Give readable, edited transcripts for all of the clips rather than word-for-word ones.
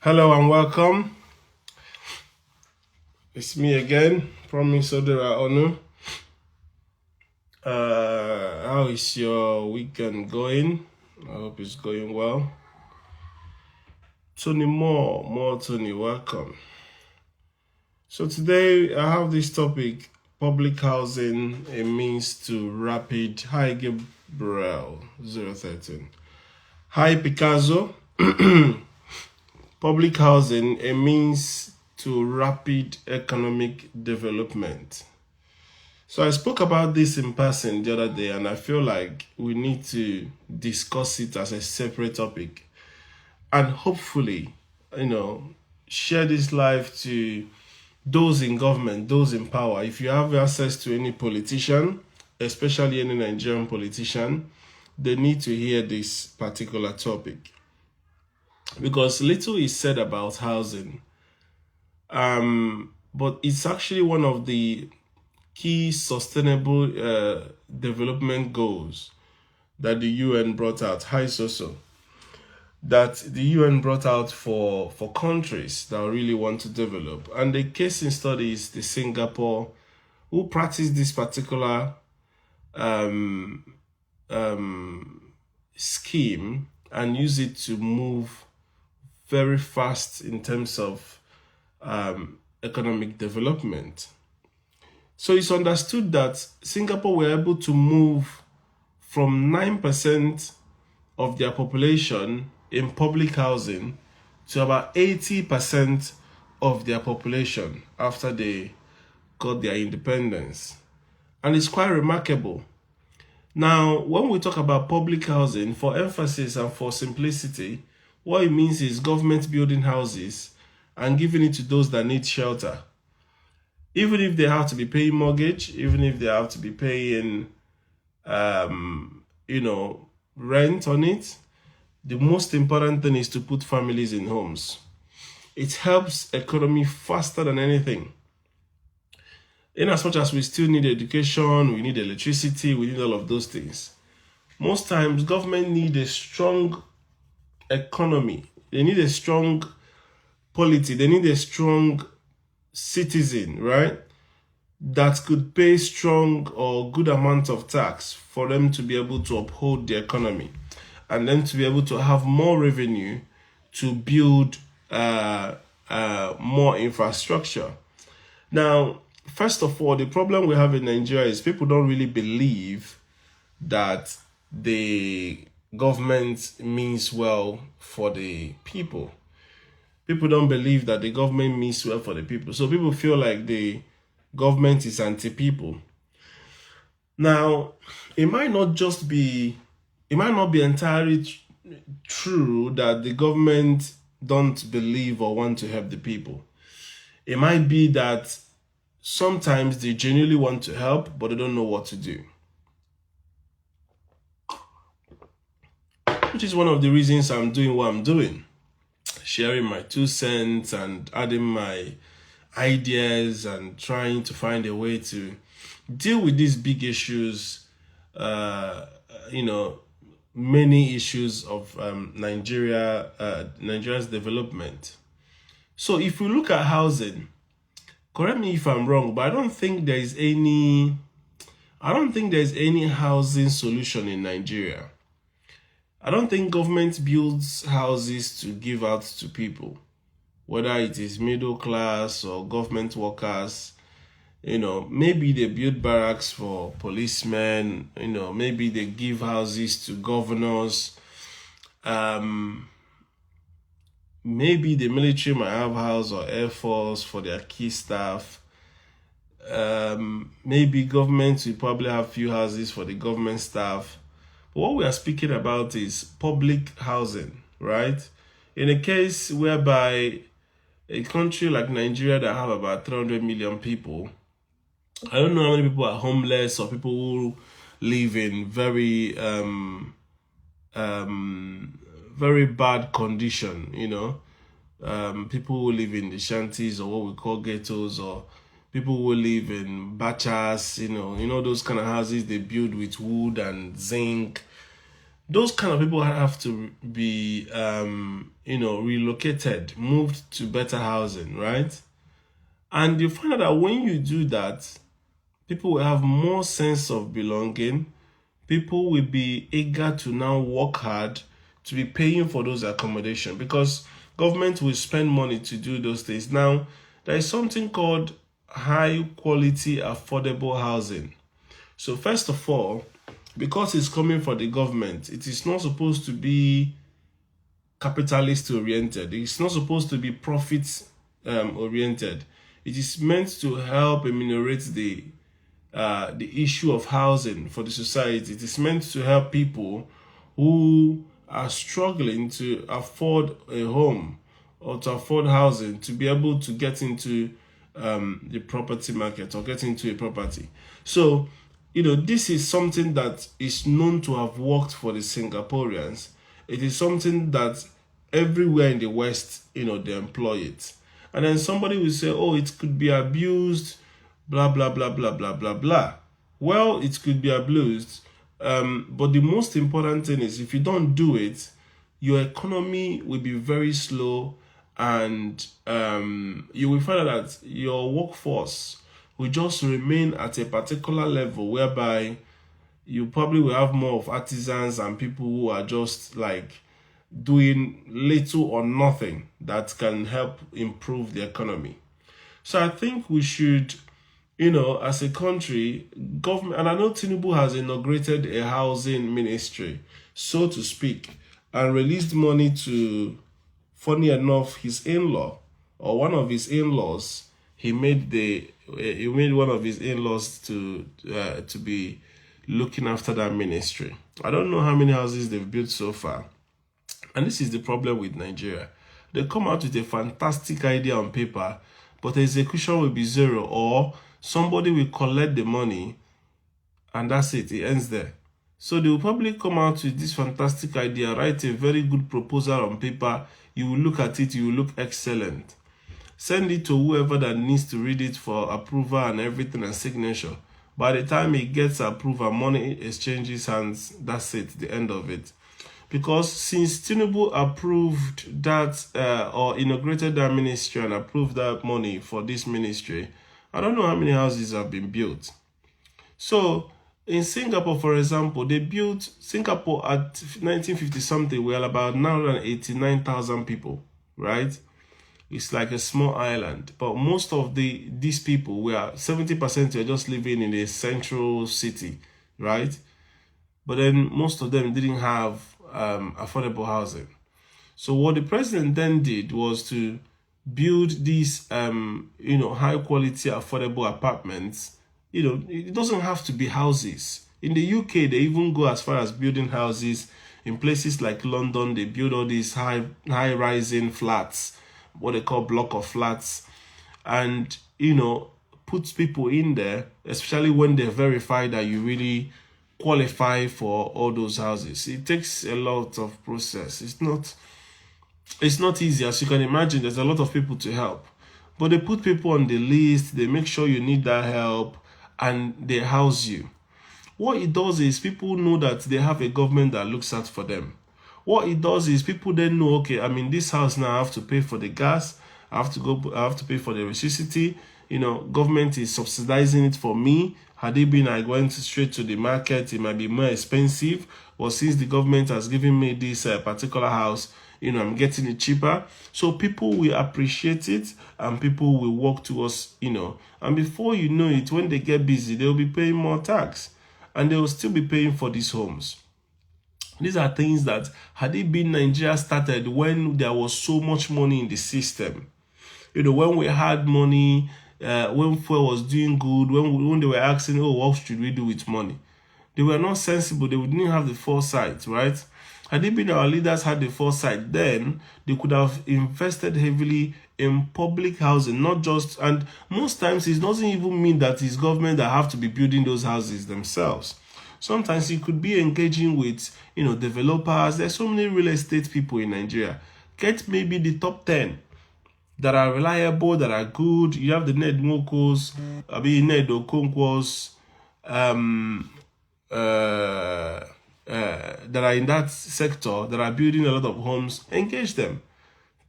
Hello and welcome. It's me again, Promise Odera Onu. How is your weekend going? I hope it's going well. Tony more Tony, welcome. So today I have this topic, public housing, a means to rapid. Hi Gabriel 013. Hi Picasso. Public housing, a means to rapid economic development. So I spoke about this in passing the other day, and I feel like we need to discuss it as a separate topic and hopefully, share this live to those in government, those in power. If you have access to any politician, especially any Nigerian politician, they need to hear this particular topic because little is said about housing. But it's actually one of the key sustainable development goals that the UN brought out. Hi, Soso. That the UN brought out for countries that really want to develop. And the case in study is the Singapore, who practice this particular scheme and use it to move very fast in terms of economic development. So it's understood that Singapore were able to move from 9% of their population in public housing to about 80% of their population after they got their independence. And it's quite remarkable. Now, when we talk about public housing, for emphasis and for simplicity, what it means is government building houses and giving it to those that need shelter. Even if they have to be paying mortgage, even if they have to be paying, rent on it, the most important thing is to put families in homes. It helps economy faster than anything. In as much as we still need education, we need electricity, we need all of those things. Most times, government need a strong economy. They need a strong polity. They need a strong citizen, right? That could pay strong or good amount of tax for them to be able to uphold the economy and then to be able to have more revenue to build more infrastructure. Now, first of all, the problem we have in Nigeria is people don't really believe that the government means well for the people. People don't believe that the government means well for the people. So people feel like the government is anti-people. Now, it might not be entirely true that the government don't believe or want to help the people. It might be that sometimes they genuinely want to help, but they don't know what to do. Which is one of the reasons I'm doing what I'm doing. Sharing my 2 cents and adding my ideas and trying to find a way to deal with these big issues, many issues of Nigeria's development. So if we look at housing, correct me if I'm wrong, but I don't think there's any housing solution in Nigeria. I don't think government builds houses to give out to people, whether it is middle class or government workers. Maybe they build barracks for policemen, maybe they give houses to governors. Maybe the military might have house or air force for their key staff. Maybe government will probably have few houses for the government staff. But what we are speaking about is public housing, right? In a case whereby a country like Nigeria that have about 300 million people, I don't know how many people are homeless or people who live in very very bad condition, people who live in the shanties or what we call ghettos, or people who live in bachas, those kind of houses they build with wood and zinc. those kind of people have to be, relocated, moved to better housing, right? And you find out that when you do that, people will have more sense of belonging. People will be eager to now work hard to be paying for those accommodation, because government will spend money to do those things. Now, there is something called high quality affordable housing. So first of all, because it's coming from the government, it is not supposed to be capitalist oriented. It's not supposed to be profit oriented. It is meant to help ameliorate the issue of housing for the society. It is meant to help people who are struggling to afford a home or to afford housing to be able to get into the property market or get into a property. So, this is something that is known to have worked for the Singaporeans. It is something that everywhere in the West, they employ it. And then somebody will say, oh, it could be abused, blah, blah, blah, blah, blah, blah, blah. Well, it could be abused. But the most important thing is if you don't do it, your economy will be very slow, and you will find out that your workforce will just remain at a particular level whereby you probably will have more of artisans and people who are just like doing little or nothing that can help improve the economy. So I think we should, as a country, government, and I know Tinubu has inaugurated a housing ministry, so to speak, and released money to, funny enough, his in-law or one of his in-laws. He made one of his in-laws to be looking after that ministry. I don't know how many houses they've built so far. And this is the problem with Nigeria. They come out with a fantastic idea on paper, but the execution will be zero, or somebody will collect the money and that's it. It ends there. So they will probably come out with this fantastic idea, write a very good proposal on paper. You will look at it, you will look excellent. Send it to whoever that needs to read it for approval and everything and signature. By the time it gets approval, money exchanges hands, that's it, the end of it. Because since Tinubu approved that or inaugurated that ministry and approved that money for this ministry, I don't know how many houses have been built. So in Singapore, for example, they built Singapore at 1950 something. We are about 989,000 people, right? It's like a small island, but most of these people were 70% were just living in a central city, right? But then most of them didn't have affordable housing. So what the president then did was to build these high quality affordable apartments. It doesn't have to be houses. In the UK, they even go as far as building houses. In places like London, they build all these high rising flats, what they call block of flats, and puts people in there, especially when they verify that you really qualify for all those houses. It takes a lot of process. It's not easy, as you can imagine. There's a lot of people to help, but they put people on the list, they make sure you need that help, and they house you. What it does is people know that they have a government that looks out for them. What it does is people then know, okay, I'm in this house now, I have to pay for the gas, I have to pay for the electricity. Government is subsidizing it for me. Had it been I went straight to the market, it might be more expensive. But since the government has given me this particular house, I'm getting it cheaper. So people will appreciate it and people will work towards, and before you know it, when they get busy, they'll be paying more tax and they will still be paying for these homes. These are things that, had it been Nigeria started when there was so much money in the system, when we had money, when fuel was doing good, when they were asking, oh, what should we do with money? They were not sensible. They didn't have the foresight, right? Had it been our leaders had the foresight, then they could have invested heavily in public housing, not just, and most times it doesn't even mean that it's government that have to be building those houses themselves. Sometimes it could be engaging with, developers. There's so many real estate people in Nigeria. Get maybe the top 10 that are reliable, that are good. You have the Ned Nwokos, Ned Okonkwo's, that are in that sector that are building a lot of homes, engage them.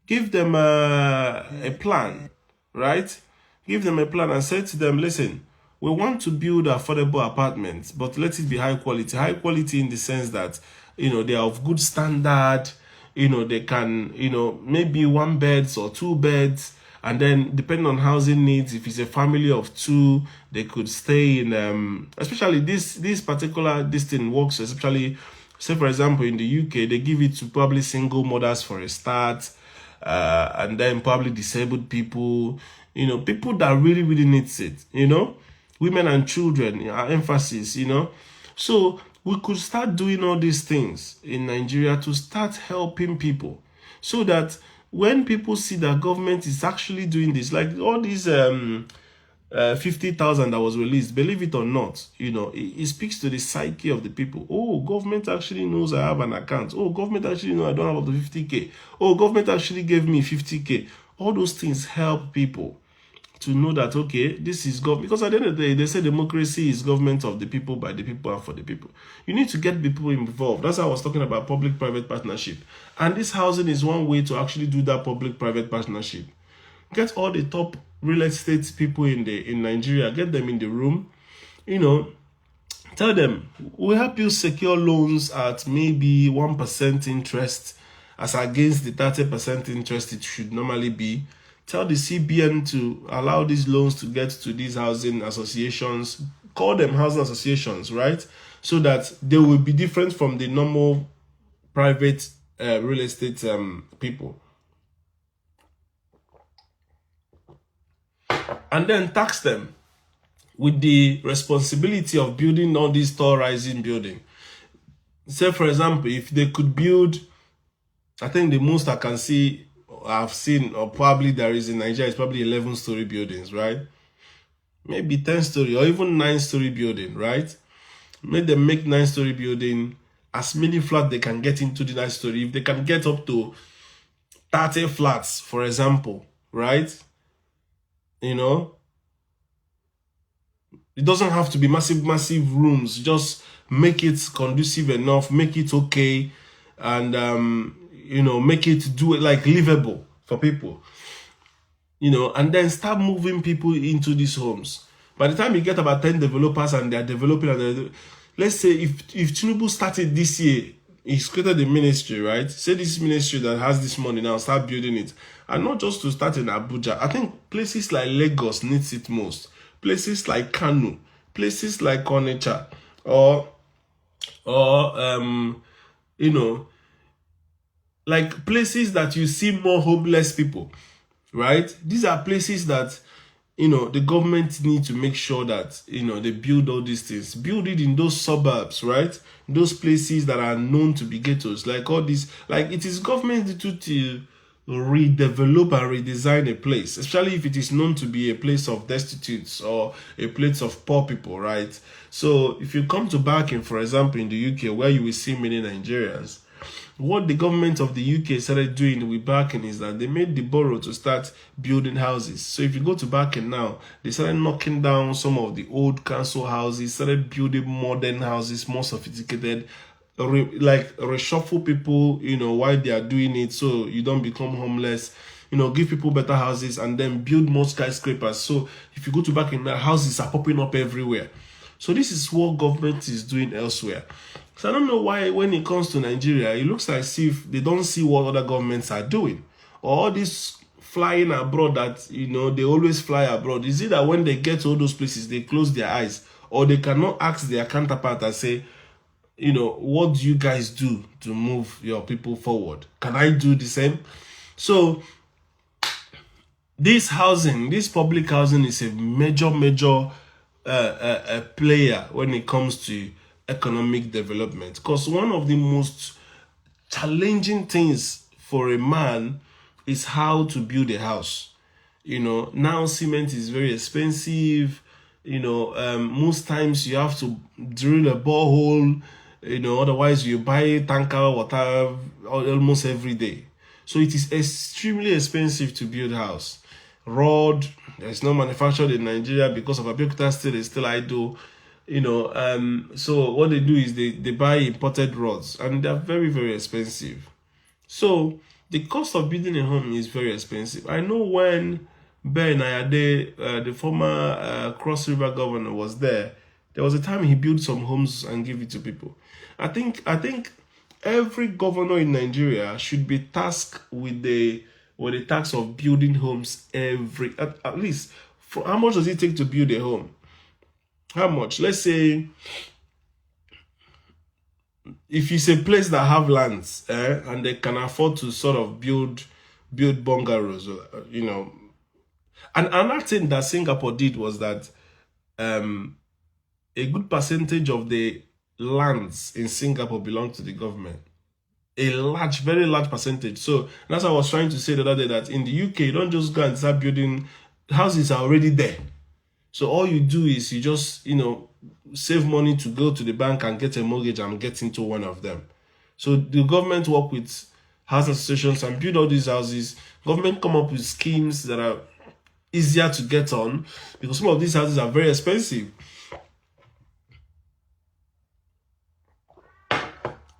Give them a plan, right? Give them a plan and say to them, listen, we want to build affordable apartments, but let it be high quality. High quality in the sense that, they are of good standard, they can, maybe 1 beds or 2 beds. And then depending on housing needs, if it's a family of 2, they could stay in, especially this particular, this thing works, especially, say for example, in the UK, they give it to probably single mothers for a start, and then probably disabled people, people that really, really needs it, women and children, emphasis, So we could start doing all these things in Nigeria to start helping people so that when people see that government is actually doing this, like all these 50,000 that was released, believe it or not, it speaks to the psyche of the people. Oh, government actually knows I have an account. Oh, government actually knows I don't have up to 50K. Oh, government actually gave me 50K. All those things help people to know that, okay, this is government. Because at the end of the day, they say democracy is government of the people, by the people, and for the people. You need to get people involved. That's how I was talking about public-private partnership. And this housing is one way to actually do that public-private partnership. Get all the top real estate people in Nigeria, get them in the room, tell them, we'll help you secure loans at maybe 1% interest as against the 30% interest it should normally be. Tell the CBN to allow these loans to get to these housing associations. Call them housing associations, right? So that they will be different from the normal private real estate people. And then tax them with the responsibility of building all these tall rising building. Say, for example, if they could build, I think the most I can see, I've seen, or probably there is in Nigeria, is probably 11-story buildings, right? Maybe 10-story or even 9-story building, right? Make them make 9-story building, as many flats they can get into the 9-story. If they can get up to 30 flats, for example, right? It doesn't have to be massive rooms. Just make it conducive enough, make it okay, and make it do it like livable for people. And then start moving people into these homes. By the time you get about 10 developers and they're developing, let's say if Tinubu started this year, he's created a ministry, right? Say this ministry that has this money now, start building it. And not just to start in Abuja. I think places like Lagos needs it most. Places like Kano, places like Onitsha, or like places that you see more homeless people, right? These are places that, the government need to make sure that, they build all these things. Build it in those suburbs, right? Those places that are known to be ghettos. Like all these, like it is government to redevelop and redesign a place, especially if it is known to be a place of destitutes or a place of poor people, right? So if you come to Barking, for example, in the UK, where you will see many Nigerians, what the government of the UK started doing with Barking is that they made the borough to start building houses. So if you go to Barking now, they started knocking down some of the old council houses, started building modern houses, more sophisticated, like reshuffle people, while they are doing it, so you don't become homeless. Give people better houses and then build more skyscrapers. So if you go to Barking now, houses are popping up everywhere. So this is what government is doing elsewhere. So I don't know why when it comes to Nigeria, it looks as if they don't see what other governments are doing. Or all this flying abroad that, they always fly abroad. Is it that when they get to all those places, they close their eyes? Or they cannot ask their counterpart and say, what do you guys do to move your people forward? Can I do the same? So this public housing is a major player when it comes to economic development, because one of the most challenging things for a man is how to build a house. Now cement is very expensive. Most times you have to drill a borehole, otherwise you buy tanker water almost every day. So it is extremely expensive to build a house. Road, there's no manufactured in Nigeria because of Abeokuta State is still idle. So what they do is they buy imported rods, and they're very, very expensive. So the cost of building a home is very expensive. I know when Ben Ayade, the former Cross River governor, was there was a time he built some homes and gave it to people. I think every governor in Nigeria should be tasked with the task of building homes at least. For how much does it take to build a home? How much? Let's say if it's a place that have lands, and they can afford to sort of build bungalows, And another thing that Singapore did was that a good percentage of the lands in Singapore belong to the government. Very large percentage. So that's what I was trying to say the other day, that in the UK, you don't just go and start building. Houses are already there. So all you do is you just, save money to go to the bank and get a mortgage and get into one of them. So the government work with house associations and build all these houses. Government come up with schemes that are easier to get on, because some of these houses are very expensive.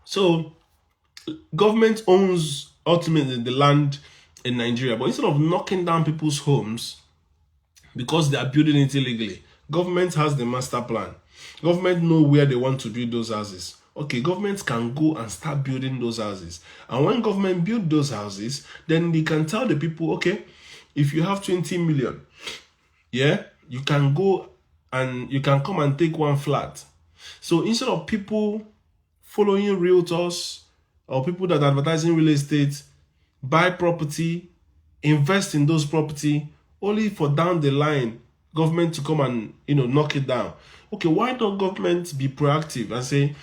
So government owns ultimately the land in Nigeria, but instead of knocking down people's homes because they are building it illegally, government has the master plan. Government know where they want to build those houses. Okay, government can go and start building those houses. And when government build those houses, then they can tell the people, okay, if you have 20 million, you can go and you can come and take one flat. So instead of people following realtors or people that are advertising real estate, buy property, invest in those property, only for down the line government to come and knock it down. Okay, why don't government be proactive and say,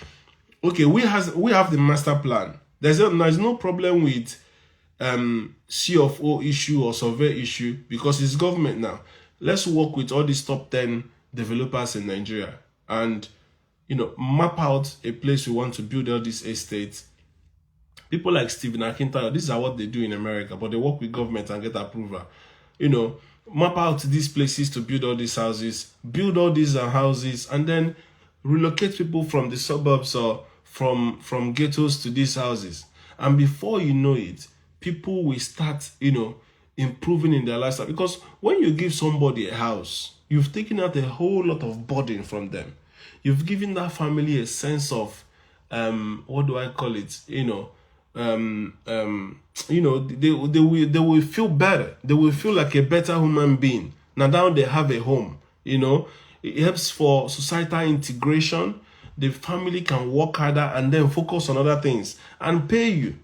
okay, we have the master plan. There's no problem with CFO issue or survey issue, because it's government now. Let's work with all these top 10 developers in Nigeria and map out a place we want to build all these estates. People like Stephen Akintayo, these are what they do in America, but they work with government and get approval. Map out these places to build all these houses, and then relocate people from the suburbs or from ghettos to these houses. And before you know it, people will start, improving in their lifestyle. Because when you give somebody a house, you've taken out a whole lot of burden from them. You've given that family a sense of, what do I call it? They will feel better. They will feel like a better human being. Now they have a home, It helps for societal integration. The family can work harder and then focus on other things and pay you.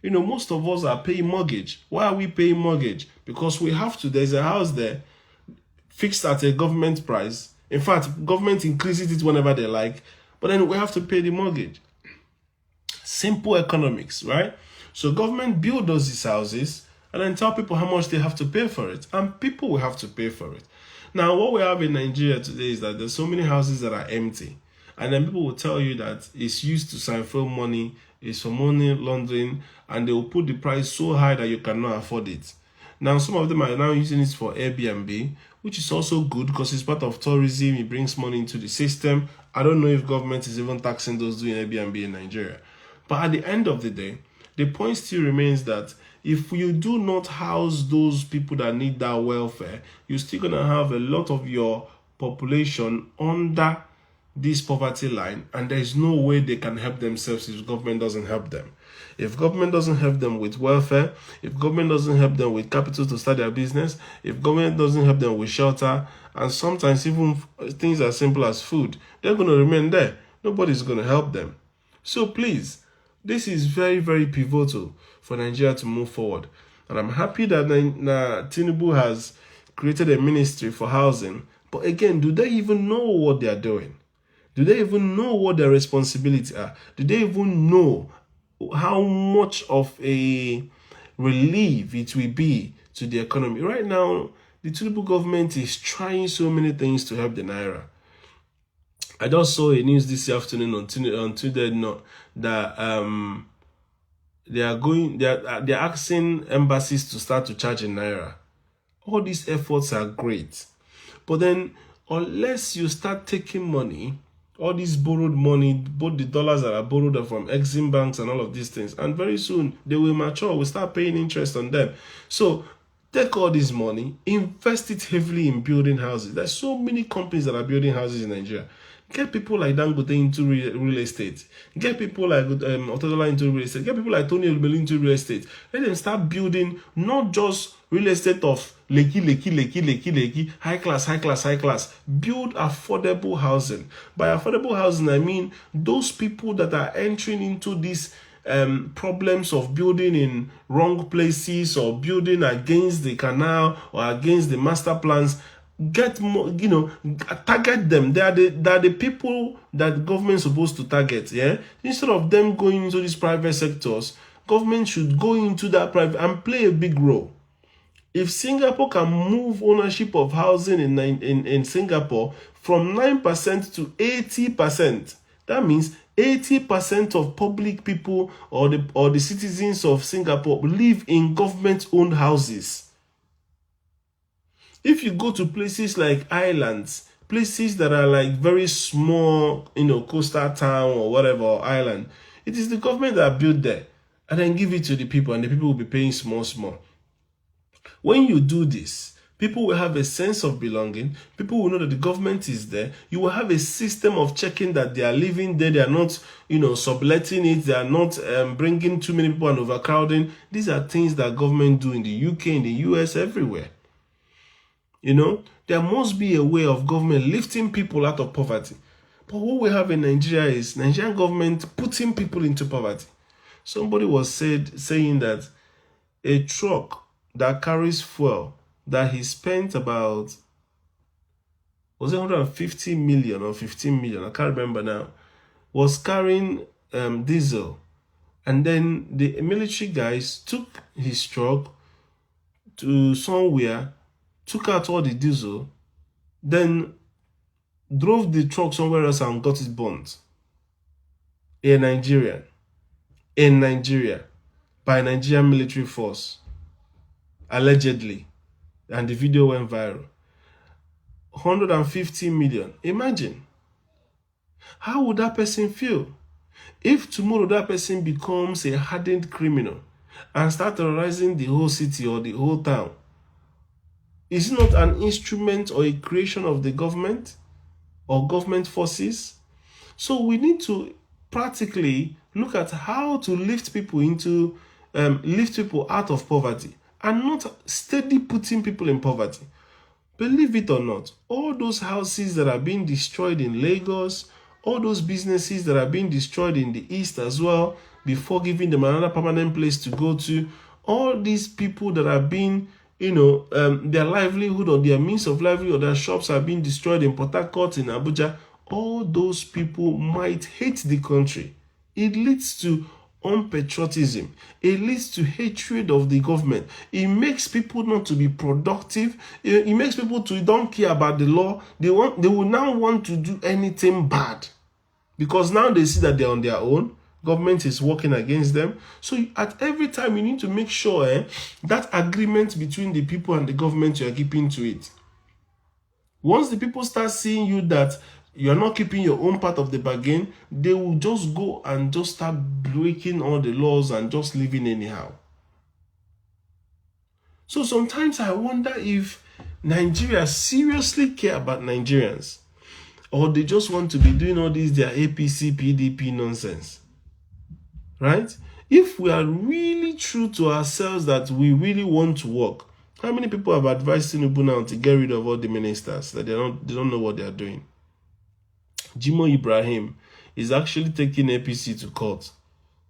Most of us are paying mortgage. Why are we paying mortgage? Because we have to. There's a house there fixed at a government price. In fact, government increases it whenever they like, but then we have to pay the mortgage. Simple economics, right? So government build these houses and then tell people how much they have to pay for it, and people will have to pay for it. Now, what we have in Nigeria today is that there's so many houses that are empty, and then people will tell you that it's used to siphon money, it's for money laundering, and they will put the price so high that you cannot afford it. Now, some of them are now using it for Airbnb, which is also good because it's part of tourism. It brings money into the system. I don't know if government is even taxing those doing Airbnb in Nigeria. But at the end of the day, the point still remains that if you do not house those people that need that welfare, you're still going to have a lot of your population under this poverty line, and there is no way they can help themselves if government doesn't help them. If government doesn't help them with welfare, if government doesn't help them with capital to start their business, if government doesn't help them with shelter, and sometimes even things as simple as food, they're going to remain there. Nobody's going to help them. So please, this is very, very pivotal for Nigeria to move forward. And I'm happy that Tinubu has created a ministry for housing. But again, do they even know what they are doing? Do they even know what their responsibilities are? Do they even know how much of a relief it will be to the economy? Right now, the Tinubu government is trying so many things to help the Naira. I just saw a news this afternoon on Twitter that they're asking embassies to start to charge in Naira. All these efforts are great, but then unless you start taking money All these borrowed money, both the dollars that are borrowed from Exim banks and all of these things. And very soon they will mature. We'll start paying interest on them. So take all this money, invest it heavily in building houses. There's so many companies that are building houses in Nigeria. Get people like Dangote into real estate. Get people like Otodola into real estate. Get people like Tony Elumelu into real estate. Let them start building not just real estate of Lekki, high class. Build affordable housing. By affordable housing, I mean those people that are entering into these problems of building in wrong places or building against the canal or against the master plans. Get more, target them. They are the people that government is supposed to target. Yeah, instead of them going into these private sectors, government should go into that private and play a big role. If Singapore can move ownership of housing in Singapore from 9% to 80%, that means 80% of public people or the citizens of Singapore live in government-owned houses. If you go to places like islands, places that are like very small, coastal town or whatever, or island, it is the government that built there and then give it to the people, and the people will be paying small. When you do this, people will have a sense of belonging. People will know that the government is there. You will have a system of checking that they are living there. They are not, subletting it. They are not bringing too many people and overcrowding. These are things that government do in the UK, in the US, everywhere. There must be a way of government lifting people out of poverty. But what we have in Nigeria is Nigerian government putting people into poverty. Somebody was saying that a truck that carries fuel that he spent about, was it 150 million or 15 million? I can't remember now. Was carrying diesel. And then the military guys took his truck to somewhere, took out all the diesel, then drove the truck somewhere else and got it burnt. In Nigeria, by Nigerian military force, allegedly, and the video went viral. 150 million. Imagine. How would that person feel if tomorrow that person becomes a hardened criminal and start terrorizing the whole city or the whole town? Is it not an instrument or a creation of the government or government forces? So we need to practically look at how to lift people out of poverty and not steady putting people in poverty. Believe it or not, all those houses that are being destroyed in Lagos, all those businesses that are being destroyed in the East as well, before giving them another permanent place to go to, all these people that are being their livelihood or their means of livelihood or their shops are being destroyed in Port Harcourt, in Abuja, all those people might hate the country. It leads to unpatriotism. It leads to hatred of the government. It makes people not to be productive. It makes people to don't care about the law. They will now want to do anything bad because now they see that they're on their own. Government is working against them. So at every time you need to make sure that agreement between the people and the government, you are keeping to it. Once the people start seeing you that you are not keeping your own part of the bargain, they will just go and just start breaking all the laws and just living anyhow. So sometimes I wonder if Nigeria seriously care about Nigerians, or they just want to be doing all this their APC, PDP nonsense. Right? If we are really true to ourselves that we really want to work, how many people have advised Tinubu now to get rid of all the ministers that they don't know what they are doing? Jimo Ibrahim is actually taking APC to court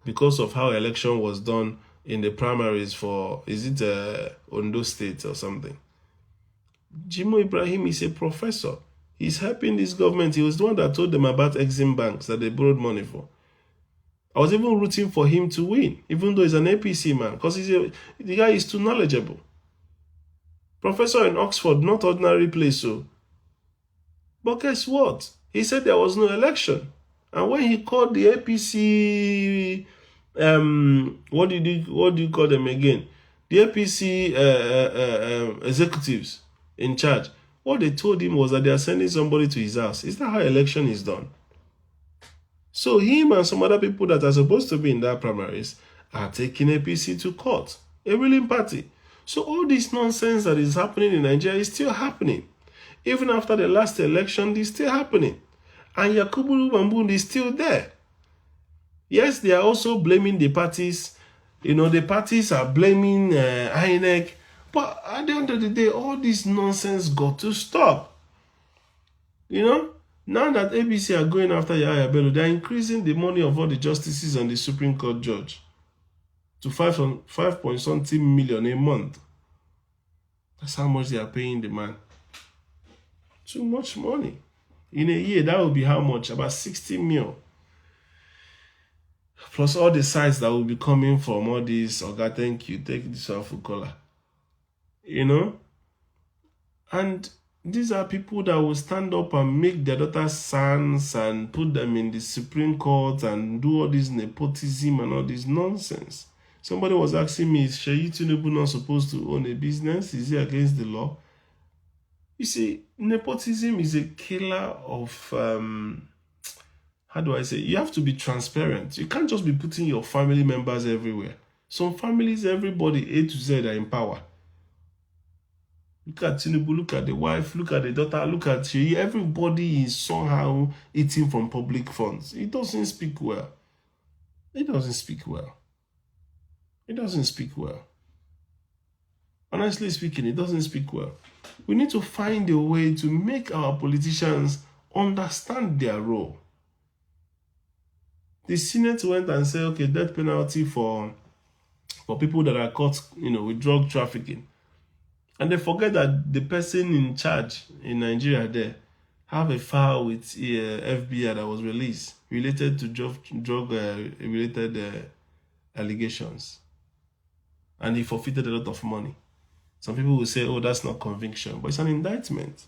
because of how election was done in the primaries for, is it Ondo State or something? Jimo Ibrahim is a professor. He's helping this government. He was the one that told them about Exim banks that they borrowed money for. I was even rooting for him to win, even though he's an APC man, because the guy is too knowledgeable. Professor in Oxford, not ordinary place, so. But guess what? He said there was no election. And when he called the APC, what do you call them again? The APC executives in charge, what they told him was that they are sending somebody to his house. Is that how election is done? So him and some other people that are supposed to be in that primaries are taking APC to court, a ruling party. So all this nonsense that is happening in Nigeria is still happening. Even after the last election, it's still happening. And Yakubu Mambund is still there. Yes, they are also blaming the parties. The parties are blaming INEC. But at the end of the day, all this nonsense got to stop. Now that ABC are going after Yahya Bello, they're increasing the money of all the justices and the Supreme Court judge to 5 point something million a month. That's how much they are paying the man. Too much money. In a year, that will be how much? About 60 mil. Plus all the sites that will be coming from all these, Oga, thank you, take this one for color. And these are people that will stand up and make their daughters sons and put them in the Supreme Court and do all this nepotism and all this nonsense. Somebody was asking me, is Seyi Tinubu not supposed to own a business? Is he against the law? You see, nepotism is a killer of, how do I say? You have to be transparent. You can't just be putting your family members everywhere. Some families, everybody, A to Z, are in power. Look at Tinubu, look at the wife, look at the daughter, look at Seyi. Everybody is somehow eating from public funds. It doesn't speak well. It doesn't speak well. It doesn't speak well. Honestly speaking, it doesn't speak well. We need to find a way to make our politicians understand their role. The Senate went and said, okay, death penalty for people that are caught, with drug trafficking. And they forget that the person in charge in Nigeria there have a file with FBI that was released related to drug-related allegations. And he forfeited a lot of money. Some people will say, oh, that's not conviction, but it's an indictment.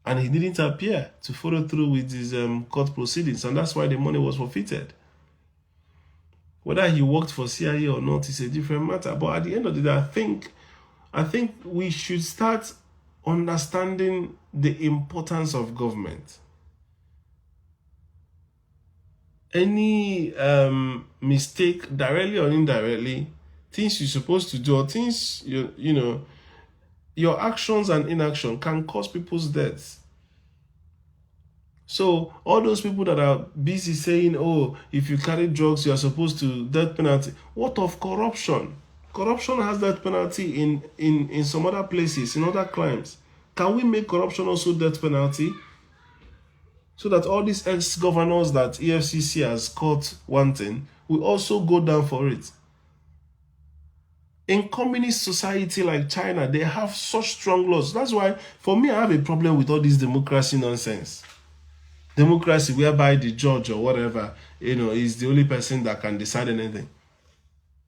And he didn't appear to follow through with his court proceedings, and that's why the money was forfeited. Whether he worked for CIA or not is a different matter. But at the end of the day, I think we should start understanding the importance of government. Any mistake, directly or indirectly, things you're supposed to do, or things, your actions and inaction can cause people's deaths. So all those people that are busy saying, oh, if you carry drugs, you're supposed to death penalty. What of corruption? Corruption has death penalty in some other places, in other crimes. Can we make corruption also death penalty? So that all these ex-governors that EFCC has caught wanting will also go down for it. In communist society like China, they have such strong laws. That's why, for me, I have a problem with all this democracy nonsense. Democracy whereby the judge or whatever, is the only person that can decide anything.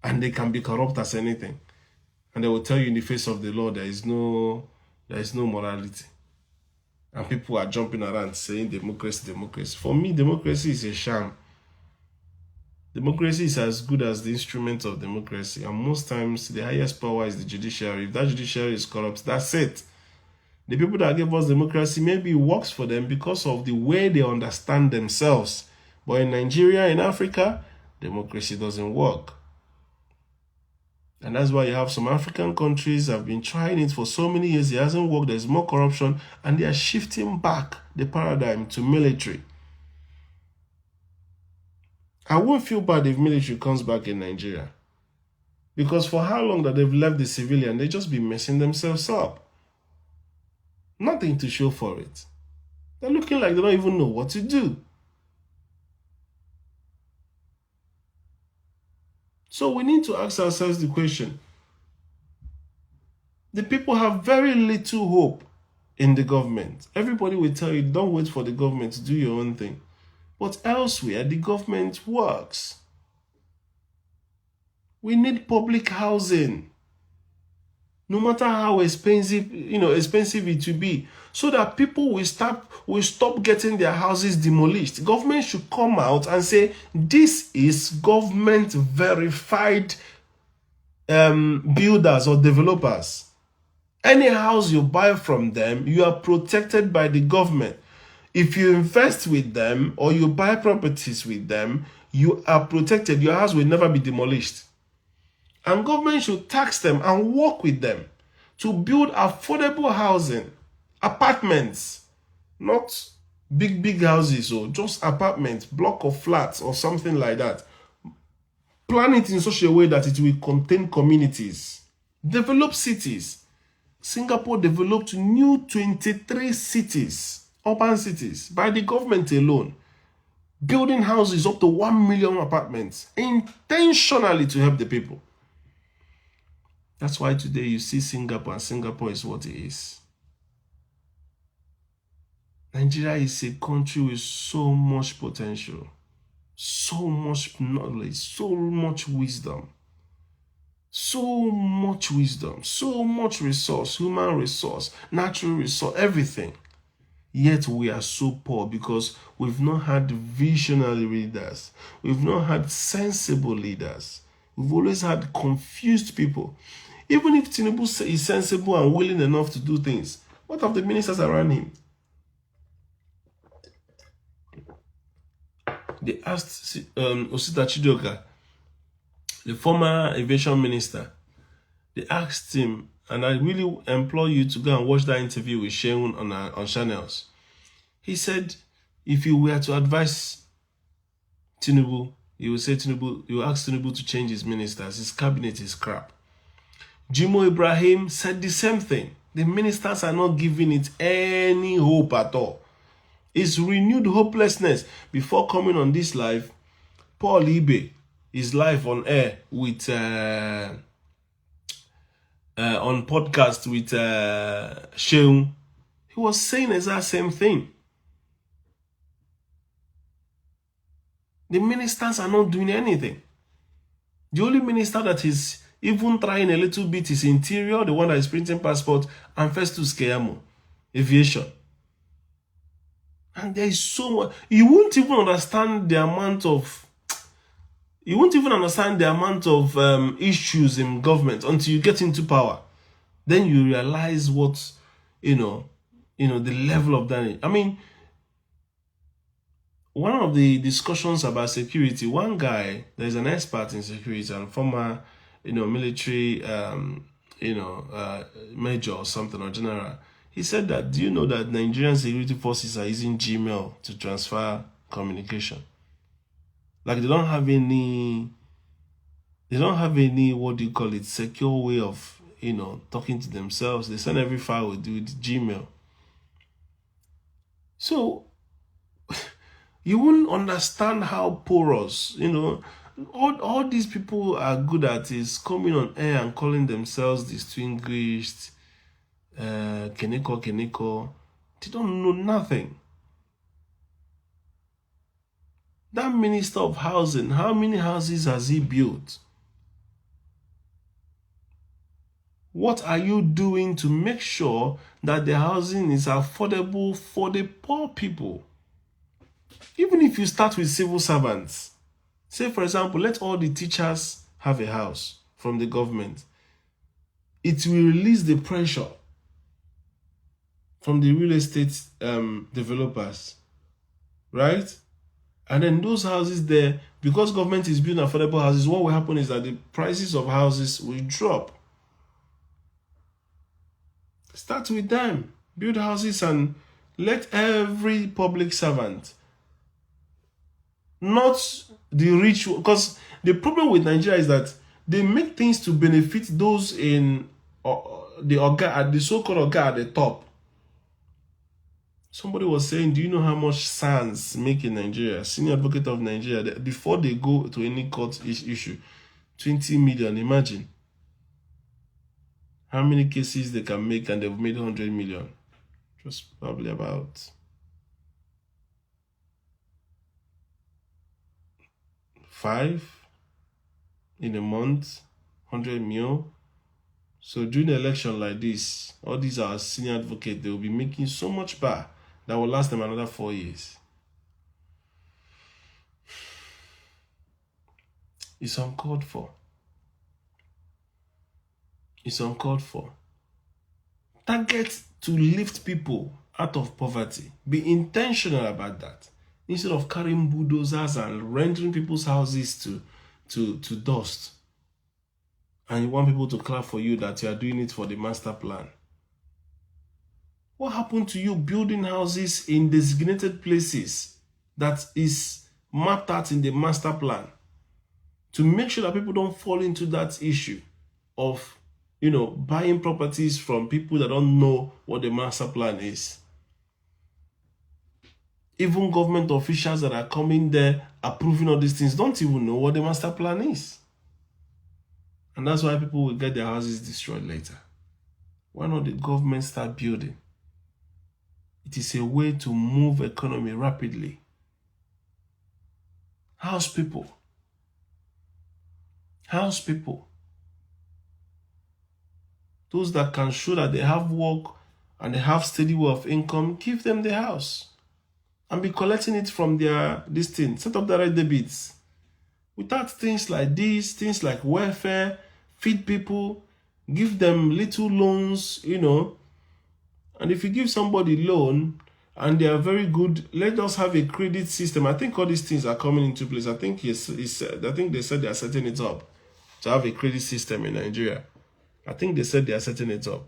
And they can be corrupt as anything. And they will tell you in the face of the law, there is no morality. And people are jumping around saying democracy. For me, democracy is a sham. Democracy is as good as the instrument of democracy. And most times, the highest power is the judiciary. If that judiciary is corrupt, that's it. The people that gave us democracy, maybe it works for them because of the way they understand themselves. But in Nigeria, in Africa, democracy doesn't work. And that's why you have some African countries have been trying it for so many years. It hasn't worked. There's more corruption. And they are shifting back the paradigm to military. I won't feel bad if military comes back in Nigeria. Because for how long that they've left the civilian, they just be messing themselves up. Nothing to show for it. They're looking like they don't even know what to do. So we need to ask ourselves the question. The people have very little hope in the government. Everybody will tell you, don't wait for the government to do your own thing. But elsewhere, the government works. We need public housing. No matter how expensive it will be, so that people will stop getting their houses demolished. Government should come out and say, this is government verified builders or developers. Any house you buy from them, you are protected by the government. If you invest with them or you buy properties with them, you are protected. Your house will never be demolished. And government should tax them and work with them to build affordable housing, apartments, not big houses or just apartments, block of flats or something like that. Plan it in such a way that it will contain communities. Develop cities. Singapore developed new 23 cities, urban cities, by the government alone, building houses up to 1 million apartments, intentionally to help the people. That's why today you see Singapore, and Singapore is what it is. Nigeria is a country with so much potential, so much knowledge, so much wisdom, so much resource, human resource, natural resource, everything. Yet we are so poor because we've not had visionary leaders. We've not had sensible leaders. We've always had confused people. Even if Tinubu is sensible and willing enough to do things, what of the ministers around him? They asked Osita Chidioka, the former aviation minister, they asked him, and I really implore you to go and watch that interview with Sheun on channels. He said, if you were to advise Tinubu, you will ask Tinubu to change his ministers. His cabinet is crap. Jimo Ibrahim said the same thing. The ministers are not giving it any hope at all. It's renewed hopelessness. Before coming on this live, Paul Ibe is live on air with on podcast with Sheun. He was saying the exact same thing. The ministers are not doing anything. The only minister that is even trying a little bit is Interior, the one that is printing passport, and Festus Keyamo, Aviation. And there is so much. You won't even understand the amount of issues in government until you get into power. Then you realize what, the level of damage. I mean, one of the discussions about security, one guy, there's an expert in security and former, military, major or something, or general. He said that, do you know that Nigerian security forces are using Gmail to transfer communication? Like they don't have any, what do you call it, secure way of, talking to themselves. They send every file with Gmail. So, you wouldn't understand how porous, all these people are good at is coming on air and calling themselves distinguished, Keneko. They don't know nothing. That minister of housing, how many houses has he built? What are you doing to make sure that the housing is affordable for the poor people? Even if you start with civil servants, say for example, let all the teachers have a house from the government. It will release the pressure from the real estate developers, right? And then those houses there, because government is building affordable houses, what will happen is that the prices of houses will drop. Start with them. Build houses and let every public servant, not the rich, because the problem with Nigeria is that they make things to benefit those in the so-called Oga at the top. Somebody was saying, do you know how much SANS make in Nigeria? Senior Advocate of Nigeria, before they go to any court issue, 20 million, imagine. How many cases they can make, and they've made 100 million. Just probably about 5 in a month, 100 mil. So during an election like this, all these are senior advocates, they will be making so much bar that will last them another 4 years. It's uncalled for. It's uncalled for. Target to lift people out of poverty. Be intentional about that. Instead of carrying bulldozers and rendering people's houses to dust. And you want people to clap for you that you are doing it for the master plan. What happened to you building houses in designated places that is mapped out in the master plan to make sure that people don't fall into that issue of, buying properties from people that don't know what the master plan is? Even government officials that are coming there approving all these things don't even know what the master plan is. And that's why people will get their houses destroyed later. Why not the government start building? It is a way to move economy rapidly. House people. House people. Those that can show that they have work and they have steady way of income, give them the house. And be collecting it from their set up direct debits. Without things like this, things like welfare, feed people, give them little loans, And if you give somebody loan and they are very good, let us have a credit system. I think all these things are coming into place. I think they said they are setting it up to have a credit system in Nigeria. I think they said they are setting it up.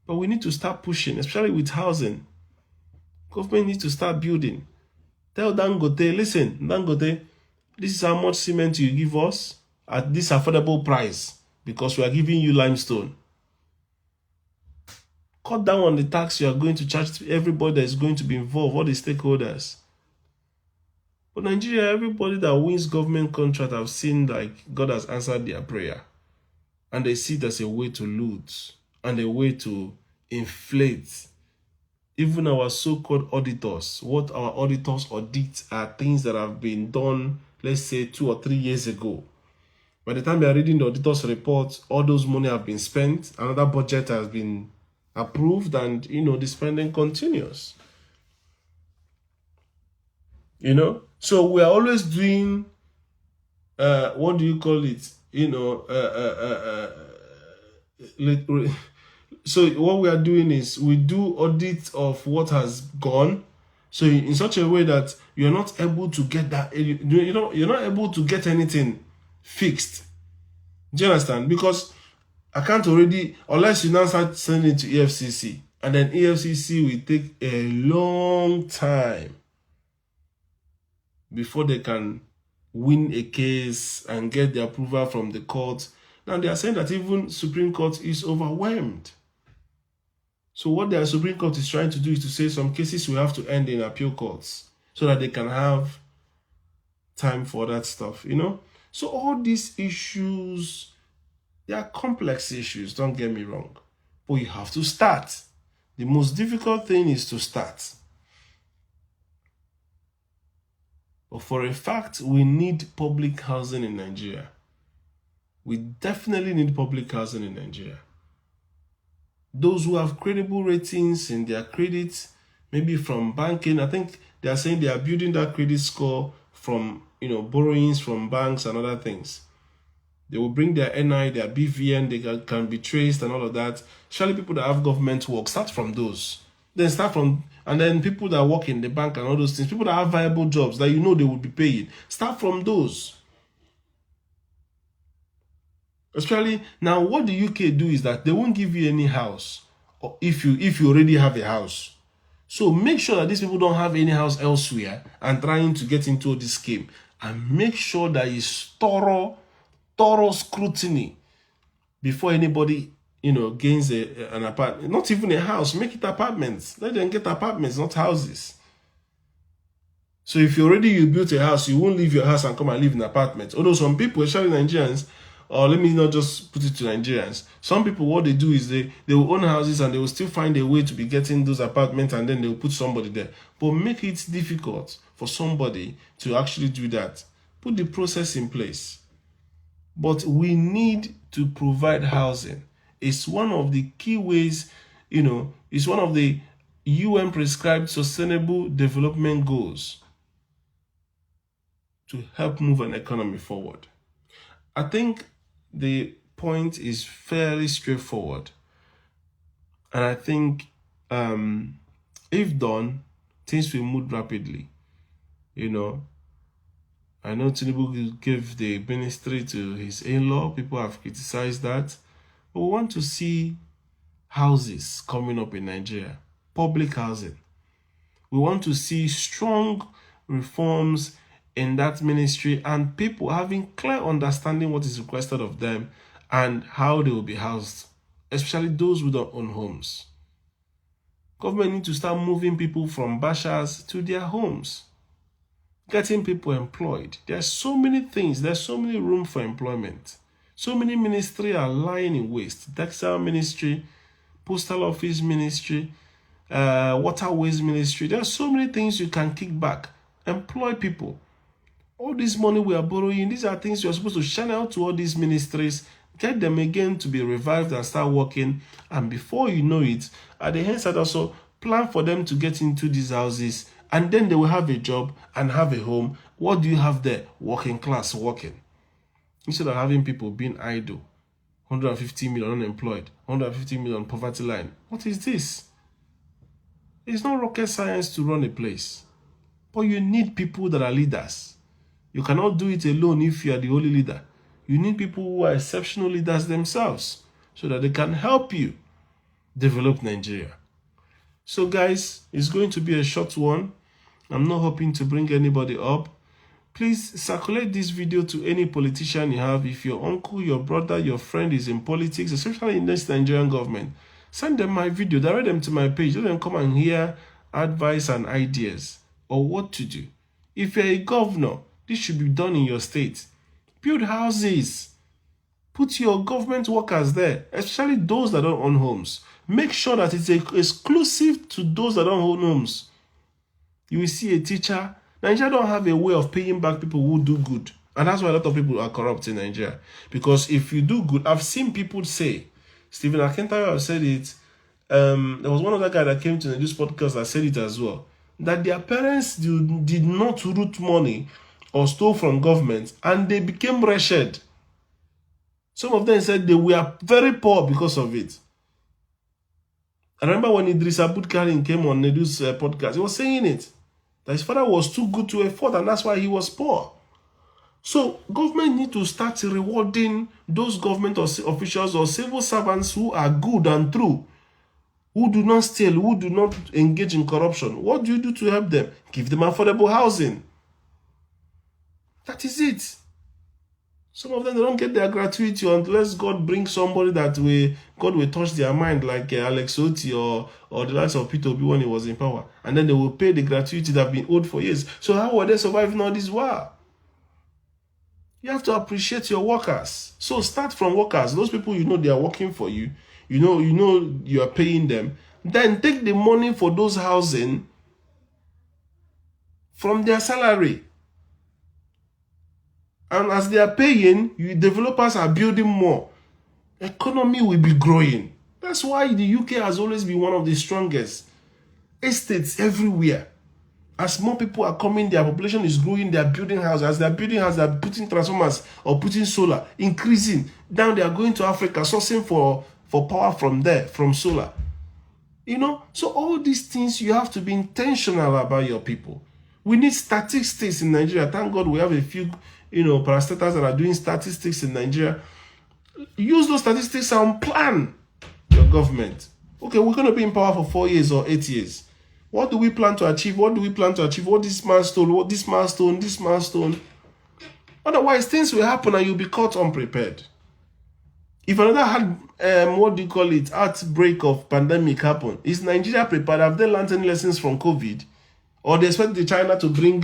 But we need to start pushing, especially with housing. Government needs to start building. Tell Dangote, listen, Dangote, this is how much cement you give us at this affordable price because we are giving you limestone. Cut down on the tax you are going to charge to everybody that is going to be involved, all the stakeholders. But Nigeria, everybody that wins government contract, I've seen like God has answered their prayer. And they see it as a way to loot and a way to inflate. Even our so-called auditors, what our auditors audit are things that have been done, let's say 2 or 3 years ago. By the time they are reading the auditor's report, all those money have been spent, another budget has been approved, and the spending continues. So we are always doing what do you call it? So what we are doing is we do audit of what has gone. So in such a way that you're not able to get that, you're not able to get anything fixed. Do you understand? Because I can't already, unless you now start sending it to EFCC, and then EFCC will take a long time before they can win a case and get the approval from the court. Now they are saying that even Supreme Court is overwhelmed. So what the Supreme Court is trying to do is to say some cases will have to end in appeal courts so that they can have time for that stuff, So all these issues, they are complex issues, don't get me wrong. But you have to start. The most difficult thing is to start. But for a fact, we need public housing in Nigeria. We definitely need public housing in Nigeria. Those who have credible ratings in their credit, maybe from banking, I think they are saying they are building that credit score from, borrowings from banks and other things. They will bring their NI, their BVN, they can be traced and all of that. Surely people that have government work, start from those. And then people that work in the bank and all those things, people that have viable jobs that they will be paying, start from those. Especially now, what the UK do is that they won't give you any house if you already have a house. So make sure that these people don't have any house elsewhere and trying to get into this scheme. And make sure that it's thorough scrutiny before anybody, gains an apartment. Not even a house, make it apartments. Let them get apartments, not houses. So if you built a house, you won't leave your house and come and live in an apartment. Although some people, especially Nigerians, or let me not just put it to Nigerians, some people, what they do is they will own houses and they will still find a way to be getting those apartments, and then they will put somebody there. But make it difficult for somebody to actually do that. Put the process in place. But we need to provide housing. It's one of the key ways, it's one of the UN prescribed sustainable development goals to help move an economy forward. I think the point is fairly straightforward. And I think If done, things will move rapidly. You know, I know Tinubu gave the ministry to his in-law. People have criticized that. But we want to see houses coming up in Nigeria, public housing. We want to see strong reforms in that ministry and people having clear understanding what is requested of them and how they will be housed, especially those who don't own homes. Government need to start moving people from bashas to their homes, getting people employed. There's so many things, there's so many room for employment. So many ministries are lying in waste. Textile ministry, postal office ministry, waterways ministry. There are so many things you can kick back. Employ people. All this money we are borrowing, these are things you're supposed to channel to all these ministries, get them again to be revived and start working. And before you know it, at the end side also plan for them to get into these houses, and then they will have a job and have a home. What do you have there? Working class working. Instead of having people being idle, 150 million unemployed, 150 million poverty line. What is this? It's not rocket science to run a place. But you need people that are leaders. You cannot do it alone if you are the only leader. You need people who are exceptional leaders themselves so that they can help you develop Nigeria. So guys, it's going to be a short one. I'm not hoping to bring anybody up. Please circulate this video to any politician you have. If your uncle, your brother, your friend is in politics, especially in this Nigerian government, send them my video, direct them to my page. Let them come and hear advice and ideas or what to do. If you're a governor, this should be done in your state. Build houses. Put your government workers there, especially those that don't own homes. Make sure that it's exclusive to those that don't own homes. You will see a teacher. Nigeria don't have a way of paying back people who do good. And that's why a lot of people are corrupt in Nigeria. Because if you do good, I've seen people say, Stephen Akentayo have said it. There was one other guy that came to this podcast that said it as well. That their parents did not root money or stole from government and they became wretched. Some of them said they were very poor because of it. I remember when Idris Abdulkarim came on Nedu's podcast, he was saying it. That his father was too good to afford and that's why he was poor. So government need to start rewarding those government officials or civil servants who are good and true, who do not steal, who do not engage in corruption. What do you do to help them? Give them affordable housing. That is it. Some of them, they don't get their gratuity unless God brings somebody that God will touch their mind, like Alex Oti or the likes of Peter Obi when he was in power. And then they will pay the gratuity that have been owed for years. So how will they survive all this while? You have to appreciate your workers. So start from workers. Those people you know they are working for you. You know you are paying them. Then take the money for those housing from their salary. And as they are paying, you developers are building more. Economy will be growing. That's why the UK has always been one of the strongest. Estates everywhere. As more people are coming, their population is growing, they are building houses. As they are building houses, they are putting transformers or putting solar, increasing. Now they are going to Africa, sourcing for power from there, from solar. You know, so all these things, you have to be intentional about your people. We need statistics in Nigeria. Thank God we have a few, parastatals that are doing statistics in Nigeria. Use those statistics and plan your government. Okay, we're going to be in power for 4 years or 8 years. What do we plan to achieve? What do we plan to achieve? What this milestone? What this milestone? This milestone? Otherwise, things will happen and you'll be caught unprepared. If another outbreak of pandemic happen, is Nigeria prepared? Have they learned any lessons from COVID? Or they expect the China to bring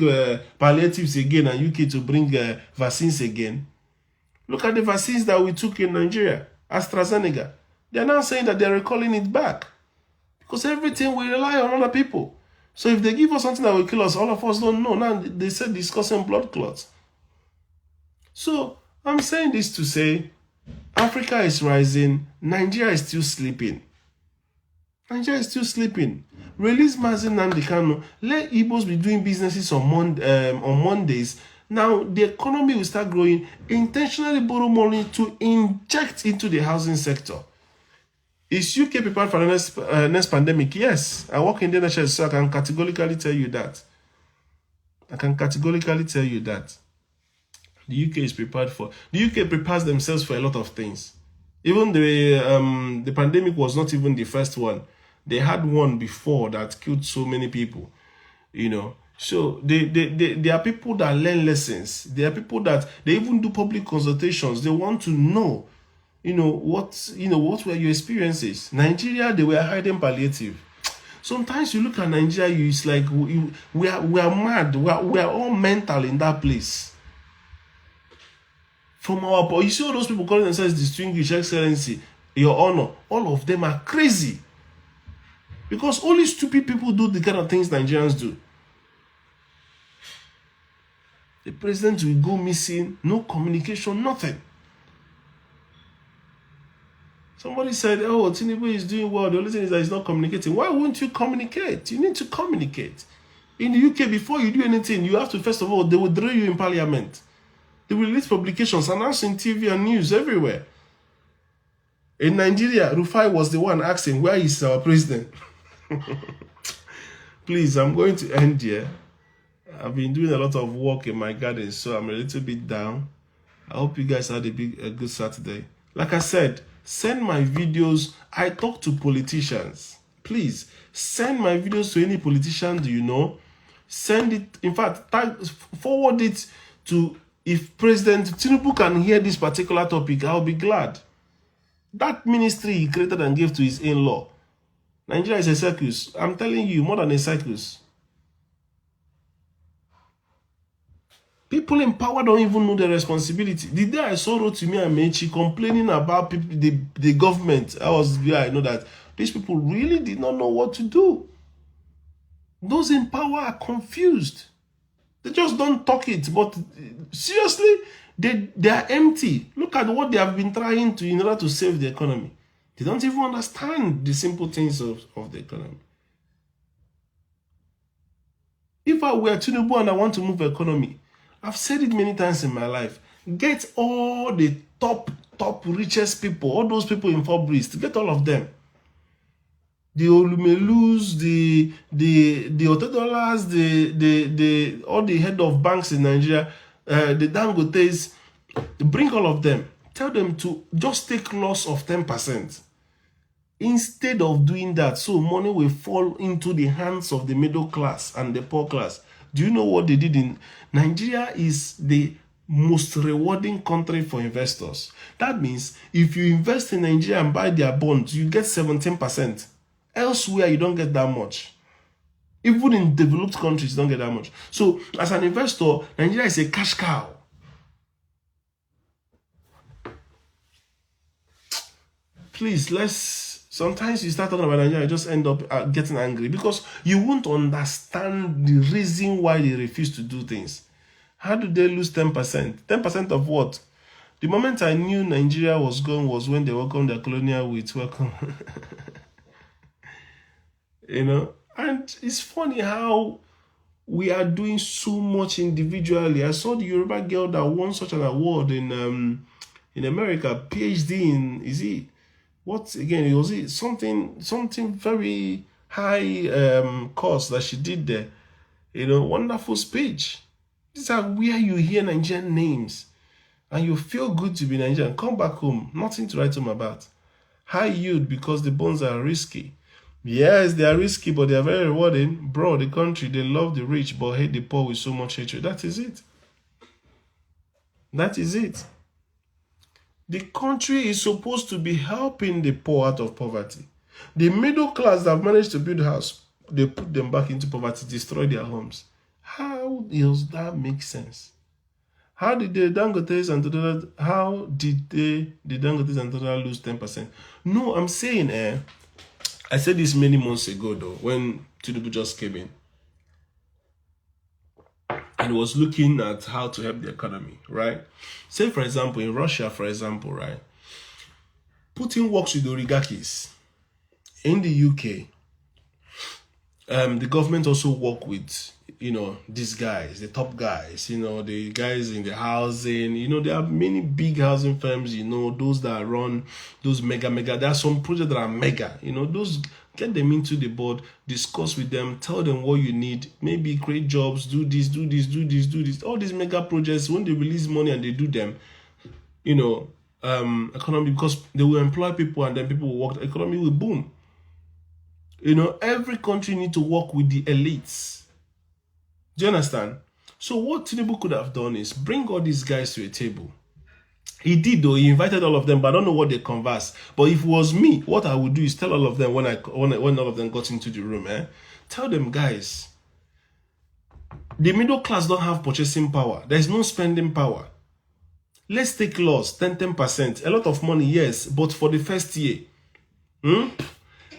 palliatives again and UK to bring vaccines again? Look at the vaccines that we took in Nigeria, AstraZeneca. They are now saying that they are recalling it back. Because everything will rely on other people. So if they give us something that will kill us, all of us don't know. Now they said discussing blood clots. So I'm saying this to say, Africa is rising, Nigeria is still sleeping. Nigeria is still sleeping. Release Mazi Nnamdi Kanu. Let Igbos be doing businesses on Mondays. Now the economy will start growing. Intentionally borrow money to inject into the housing sector. Is UK prepared for the next pandemic? Yes. I work in the NHS, so I can categorically tell you that. The UK is prepared for. The UK prepares themselves for a lot of things. Even the pandemic was not even the first one. They had one before that killed so many people, you know. So they are people that learn lessons. They are people that they even do public consultations. They want to know, what were your experiences. Nigeria, they were hiding palliative. Sometimes you look at Nigeria, it's like we are mad. We are all mental in that place. From you see all those people calling themselves distinguished excellency, your honor, all of them are crazy. Because only stupid people do the kind of things Nigerians do. The president will go missing, no communication, nothing. Somebody said, oh, Tinubu is doing well. The only thing is that he's not communicating. Why won't you communicate? You need to communicate. In the UK, before you do anything, you have to, first of all, they will drill you in parliament. They will release publications, announcing TV and news everywhere. In Nigeria, Rufai was the one asking, where is our president? Please, I'm going to end here. I've been doing a lot of work in my garden, so I'm a little bit down. I hope you guys had a good Saturday. Like I said, send my videos. I talk to politicians. Please, send my videos to any politician you know. Send it, in fact, forward it to, if President Tinubu can hear this particular topic, I'll be glad. That ministry he created and gave to his in-law. Nigeria is a circus. I'm telling you, more than a circus. People in power don't even know their responsibility. The day I saw Rotimi Amechi complaining about people, the government, I know that these people really did not know what to do. Those in power are confused. They just don't talk it, but seriously, they are empty. Look at what they have been trying to in order to save the economy. They don't even understand the simple things of the economy. If I were Tinubu and I want to move the economy, I've said it many times in my life, get all the top richest people, all those people in Fabrice, get all of them. The Olumelus, the Otedolas, all the head of banks in Nigeria, the Dangotes, bring all of them. Tell them to just take loss of 10%. Instead of doing that, so money will fall into the hands of the middle class and the poor class. Do you know what they did in Nigeria? Is the most rewarding country for investors. That means if you invest in Nigeria and buy their bonds, you get 17%. Elsewhere, you don't get that much. Even in developed countries, you don't get that much. So, as an investor, Nigeria is a cash cow. Please, sometimes you start talking about Nigeria, you just end up getting angry because you won't understand the reason why they refuse to do things. How do they lose 10%? 10% of what? The moment I knew Nigeria was gone was when they welcomed their colonial with welcome. And it's funny how we are doing so much individually. I saw the Yoruba girl that won such an award in America, PhD in, something very high course that she did there. Wonderful speech. These are where you hear Nigerian names and you feel good to be Nigerian. Come back home, nothing to write home about. High yield because the bonds are risky. Yes, they are risky, but they are very rewarding. Bro, the country, they love the rich but hate the poor with so much hatred. That is it. That is it. The country is supposed to be helping the poor out of poverty. The middle class that have managed to build a house, they put them back into poverty, destroy their homes. How does that make sense? How did the Dangotes and the Dangotes and Total lose 10%? No, I'm saying, I said this many months ago though, when Tinubu just came in and was looking at how to help the economy, right? Say, for example, in Russia, right? Putin works with oligarchies. In the UK, the government also work with, these guys, the top guys, the guys in the housing, there are many big housing firms, those that run those mega. There are some projects that are mega, those, get them into the board, discuss with them, tell them what you need, maybe create jobs, do this. All these mega projects, when they release money and they do them, economy, because they will employ people and then people will work, the economy will boom. Every country need to work with the elites. Do you understand? So what Tinubu could have done is bring all these guys to a table. He did though, he invited all of them, but I don't know what they conversed. But if it was me, what I would do is tell all of them when all of them got into the room, tell them, guys, the middle class don't have purchasing power. There's no spending power. Let's take laws, 10%. A lot of money, yes, but for the first year.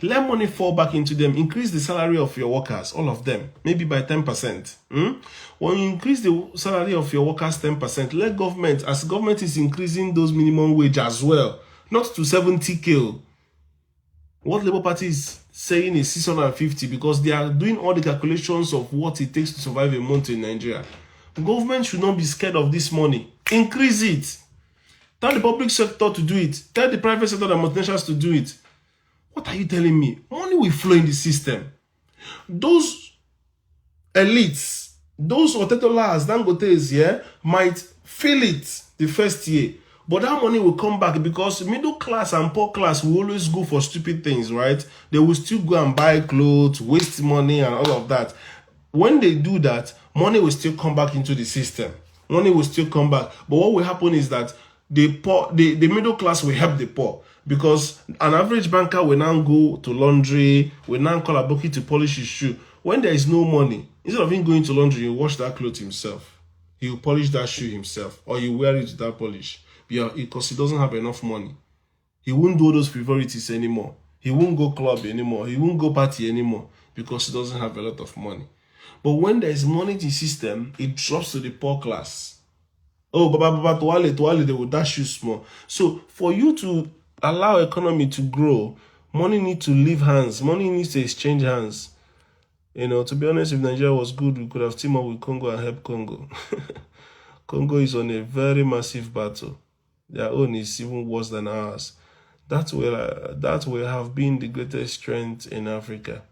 Let money fall back into them. Increase the salary of your workers, all of them, maybe by 10%. When you increase the salary of your workers 10%, let government, as government is increasing those minimum wage as well, not to 70k. What Labour Party is saying is 650 because they are doing all the calculations of what it takes to survive a month in Nigeria. The government should not be scared of this money. Increase it. Tell the public sector to do it. Tell the private sector and multinationals to do it. What are you telling me? Money will flow in the system. Those elites, those Otetolas, Dangotes, might feel it the first year. But that money will come back because middle class and poor class will always go for stupid things, right? They will still go and buy clothes, waste money and all of that. When they do that, money will still come back into the system. Money will still come back. But what will happen is that the middle class will help the poor. Because an average banker will now go to laundry, will now call a bookie to polish his shoe. When there is no money, instead of him going to laundry, he'll wash that clothes himself. He'll polish that shoe himself. Or he'll wear it without polish. Because he doesn't have enough money. He won't do those frivolities anymore. He won't go club anymore. He won't go party anymore. Because he doesn't have a lot of money. But when there is money in the system, it drops to the poor class. Oh, baba, toale, they will dash you small. So for you to allow economy to grow, money needs to leave hands. Money needs to exchange hands. To be honest, if Nigeria was good, we could have teamed up with Congo and helped Congo. Congo is on a very massive battle. Their own is even worse than ours. That will have been the greatest strength in Africa.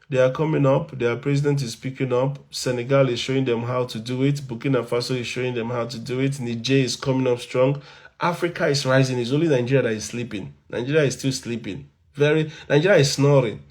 They are coming up. Their president is picking up. Senegal is showing them how to do it. Burkina Faso is showing them how to do it. Niger is coming up strong. Africa is rising. It's only Nigeria that is sleeping. Nigeria is still sleeping. Nigeria is snoring.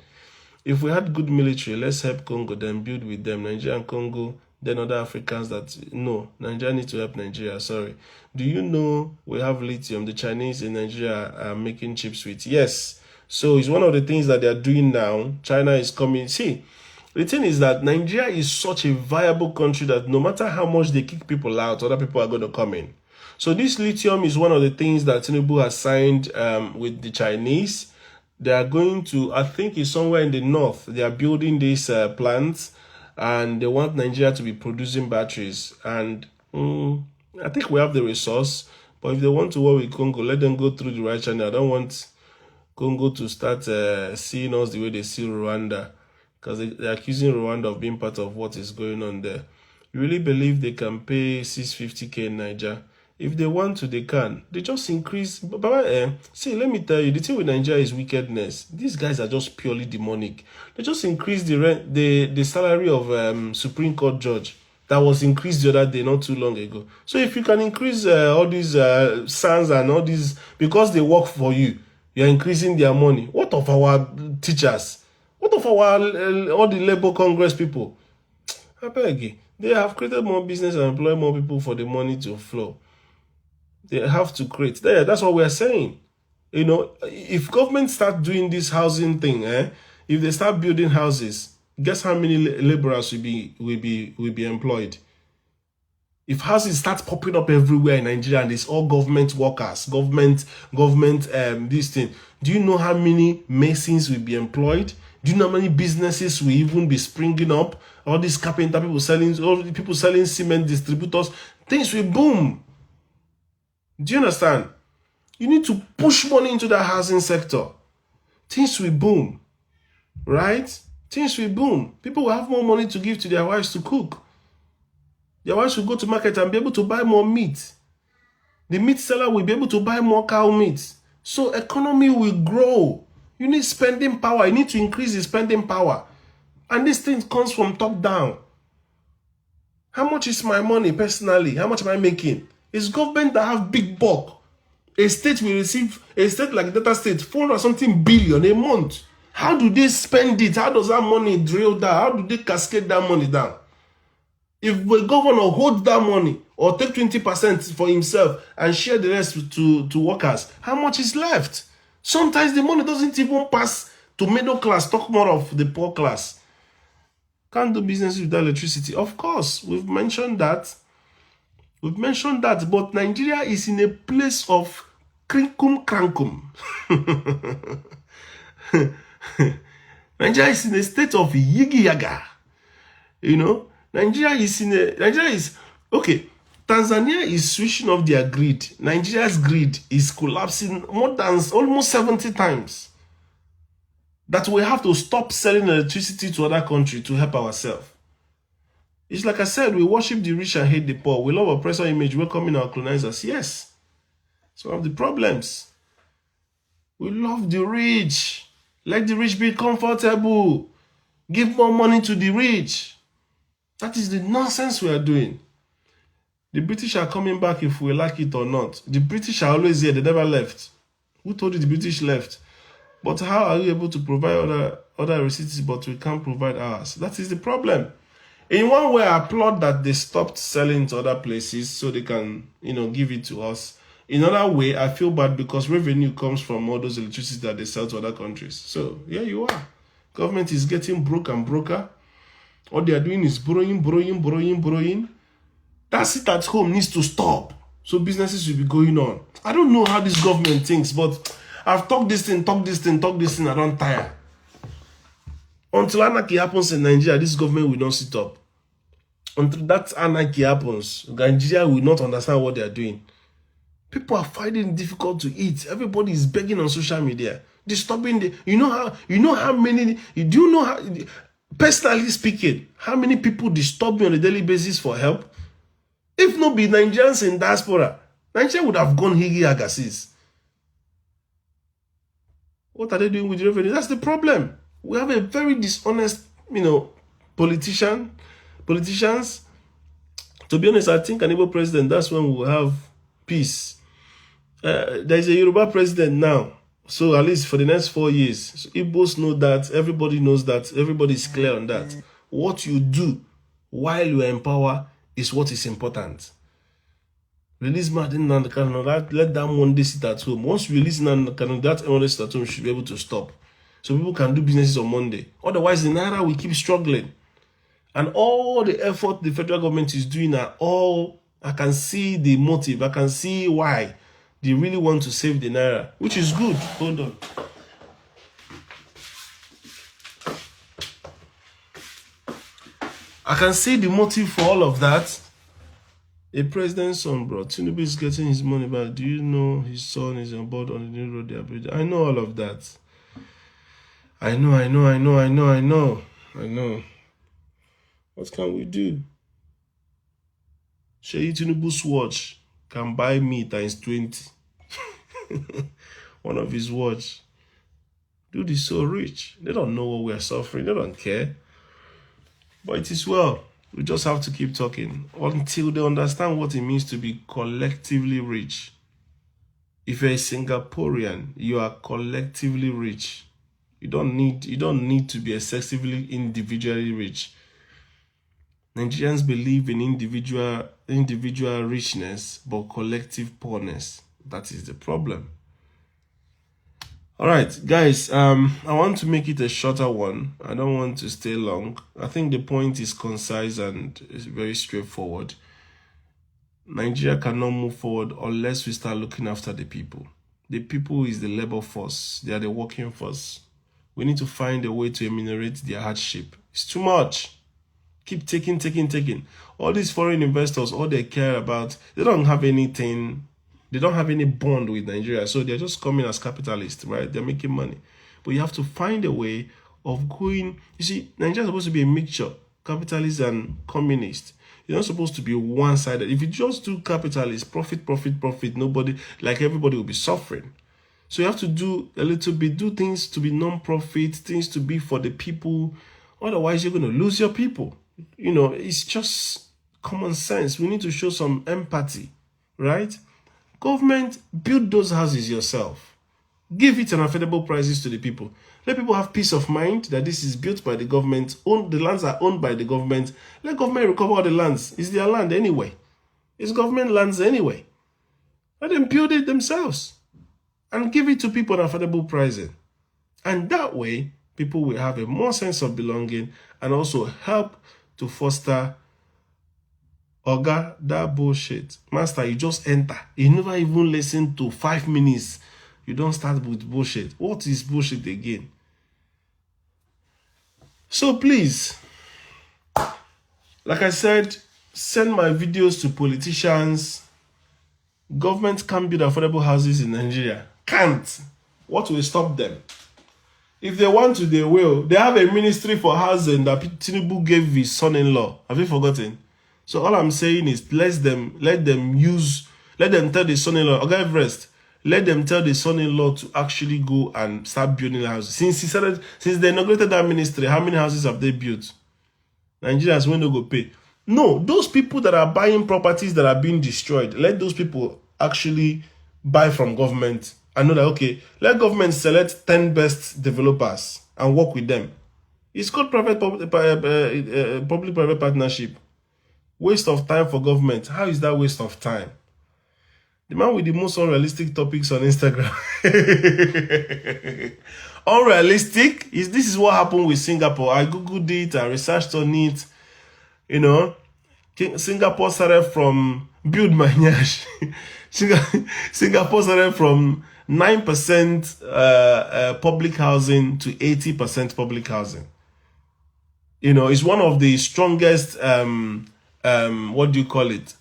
If we had good military, let's help Congo, then build with them. Nigeria and Congo, then other Africans Nigeria needs to help Nigeria, sorry. Do you know we have lithium? The Chinese in Nigeria are making chips with. Yes. So it's one of the things that they are doing now. China is coming. See, the thing is that Nigeria is such a viable country that no matter how much they kick people out, other people are going to come in. So this lithium is one of the things that Tinubu has signed with the Chinese. They are going to, I think it's somewhere in the north, they are building these plants and they want Nigeria to be producing batteries. And I think we have the resource, but if they want to work with Congo, let them go through the right channel. I don't want Congo to start seeing us the way they see Rwanda, because they're accusing Rwanda of being part of what is going on there. You really believe they can pay 650k in Nigeria? If they want to, they can. They just increase. See, let me tell you, the thing with Nigeria is wickedness. These guys are just purely demonic. They just increase the salary of Supreme Court judge that was increased the other day, not too long ago. So if you can increase all these sons and all these, because they work for you, you're increasing their money. What of our teachers? What of our all the Labour Congress people? I beg you. They have created more business and employ more people for the money to flow. They have to create. That's what we're saying. If government start doing this housing thing, if they start building houses, guess how many laborers will be employed? If houses start popping up everywhere in Nigeria and it's all government workers, government, this thing, do you know how many masons will be employed? Do you know how many businesses will even be springing up? All these carpenter people selling, all the people selling cement, distributors, things will boom. Do you understand? You need to push money into the housing sector. Things will boom, right? Things will boom. People will have more money to give to their wives to cook. Their wives will go to market and be able to buy more meat. The meat seller will be able to buy more cow meat. So economy will grow. You need spending power. You need to increase the spending power. And this thing comes from top down. How much is my money personally? How much am I making? It's government that have big bulk. A state will receive, a state like Delta State, 400 something billion a month. How do they spend it? How does that money drill down? How do they cascade that money down? If the governor holds that money or take 20% for himself and share the rest to workers, how much is left? Sometimes the money doesn't even pass to middle class, talk more of the poor class. Can't do business without electricity. Of course, we've mentioned that. But Nigeria is in a place of crinkum crankum. Nigeria is in a state of yigi yaga. You know, Nigeria is okay. Tanzania is switching off their grid. Nigeria's grid is collapsing more than almost 70 times. That we have to stop selling electricity to other countries to help ourselves. It's like I said, we worship the rich and hate the poor. We love oppressor image, welcoming our colonizers. Yes. It's one of the problems. We love the rich. Let the rich be comfortable. Give more money to the rich. That is the nonsense we are doing. The British are coming back if we like it or not. The British are always here. They never left. Who told you the British left? But how are we able to provide other receipts but we can't provide ours? That is the problem. In one way, I applaud that they stopped selling to other places so they can, give it to us. In another way, I feel bad because revenue comes from all those electricity that they sell to other countries. So, yeah, you are. Government is getting broke and broker. All they are doing is borrowing. That sit at home needs to stop. So businesses will be going on. I don't know how this government thinks, but I've talked this thing, I don't tire. Until anarchy happens in Nigeria, this government will not sit up. Until that anarchy happens, Nigeria will not understand what they are doing. People are finding it difficult to eat. Everybody is begging on social media, disturbing the. Personally speaking, how many people disturb me on a daily basis for help? If not be Nigerians in diaspora, Nigeria would have gone higgy agassiz. What are they doing with the revenue? That's the problem. We have a very dishonest, politicians. To be honest, I think an Igbo president, that's when we will have peace. There's a Yoruba president now. So at least for the next 4 years, so Igbos know that, everybody knows that, everybody is clear on that. What you do while you are in power is what is important. Release Martin and let that one day sit at home. Once we release that one sit at home, should be able to stop. So people can do businesses on Monday. Otherwise, the Naira will keep struggling. And all the effort the federal government is doing are all, I can see the motive. I can see why they really want to save the Naira, which is good. Hold on. I can see the motive for all of that. A president's son, bro. Tinubu is getting his money back. Do you know his son is on board on the new road they are building? I know all of that. I know. What can we do? Sheyi Tinubu's watch can buy me times 20. One of his watch. Dude is so rich. They don't know what we are suffering. They don't care. But it is well. We just have to keep talking until they understand what it means to be collectively rich. If you're a Singaporean, you are collectively rich. You don't need to be excessively individually rich. Nigerians believe in individual richness, but collective poorness. That is the problem. All right, guys, I want to make it a shorter one. I don't want to stay long. I think the point is concise and is very straightforward. Nigeria cannot move forward unless we start looking after the people. The people is the labor force. They are the working force. We need to find a way to ameliorate their hardship. It's too much. Keep taking. All these foreign investors, all they care about, they don't have anything. They don't have any bond with Nigeria. So they're just coming as capitalists, right? They're making money. But you have to find a way of going. You see, Nigeria is supposed to be a mixture, capitalist and communist. You're not supposed to be one-sided. If you just do capitalist, profit, profit, profit, nobody, like everybody will be suffering. So you have to do a little bit, do things to be non-profit, things to be for the people. Otherwise, you're going to lose your people. You know, it's just common sense. We need to show some empathy, right? Government, build those houses yourself. Give it an affordable prices to the people. Let people have peace of mind that this is built by the government. The lands are owned by the government. Let government recover all the lands. It's their land anyway. It's government lands anyway. Let them build it themselves and give it to people at affordable pricing. And that way, people will have a more sense of belonging and also help to foster Oga, that bullshit. Master, you just enter. You never even listen to 5 minutes. You don't start with bullshit. What is bullshit again? So please, like I said, send my videos to politicians. Government can't build affordable houses in Nigeria. Can't. What will stop them? If they want to, they will. They have a ministry for housing that Tinubu gave his son-in-law. Have you forgotten? So all I'm saying is let them tell the son-in-law, okay, Everest, let them tell the son-in-law to actually go and start building houses. Since they inaugurated that ministry, how many houses have they built? Nigerians will not go pay. No, those people that are buying properties that are being destroyed, let those people actually buy from government and know that, okay, let government select 10 best developers and work with them. It's called public-private partnership. Waste of time for government. How is that waste of time? The man with the most unrealistic topics on Instagram. Unrealistic? This is what happened with Singapore. I googled it, I researched on it. You know, Singapore started from, build my nyash. Singapore started from 9% public housing to 80% public housing. You know, it's one of the strongest, what do you call it?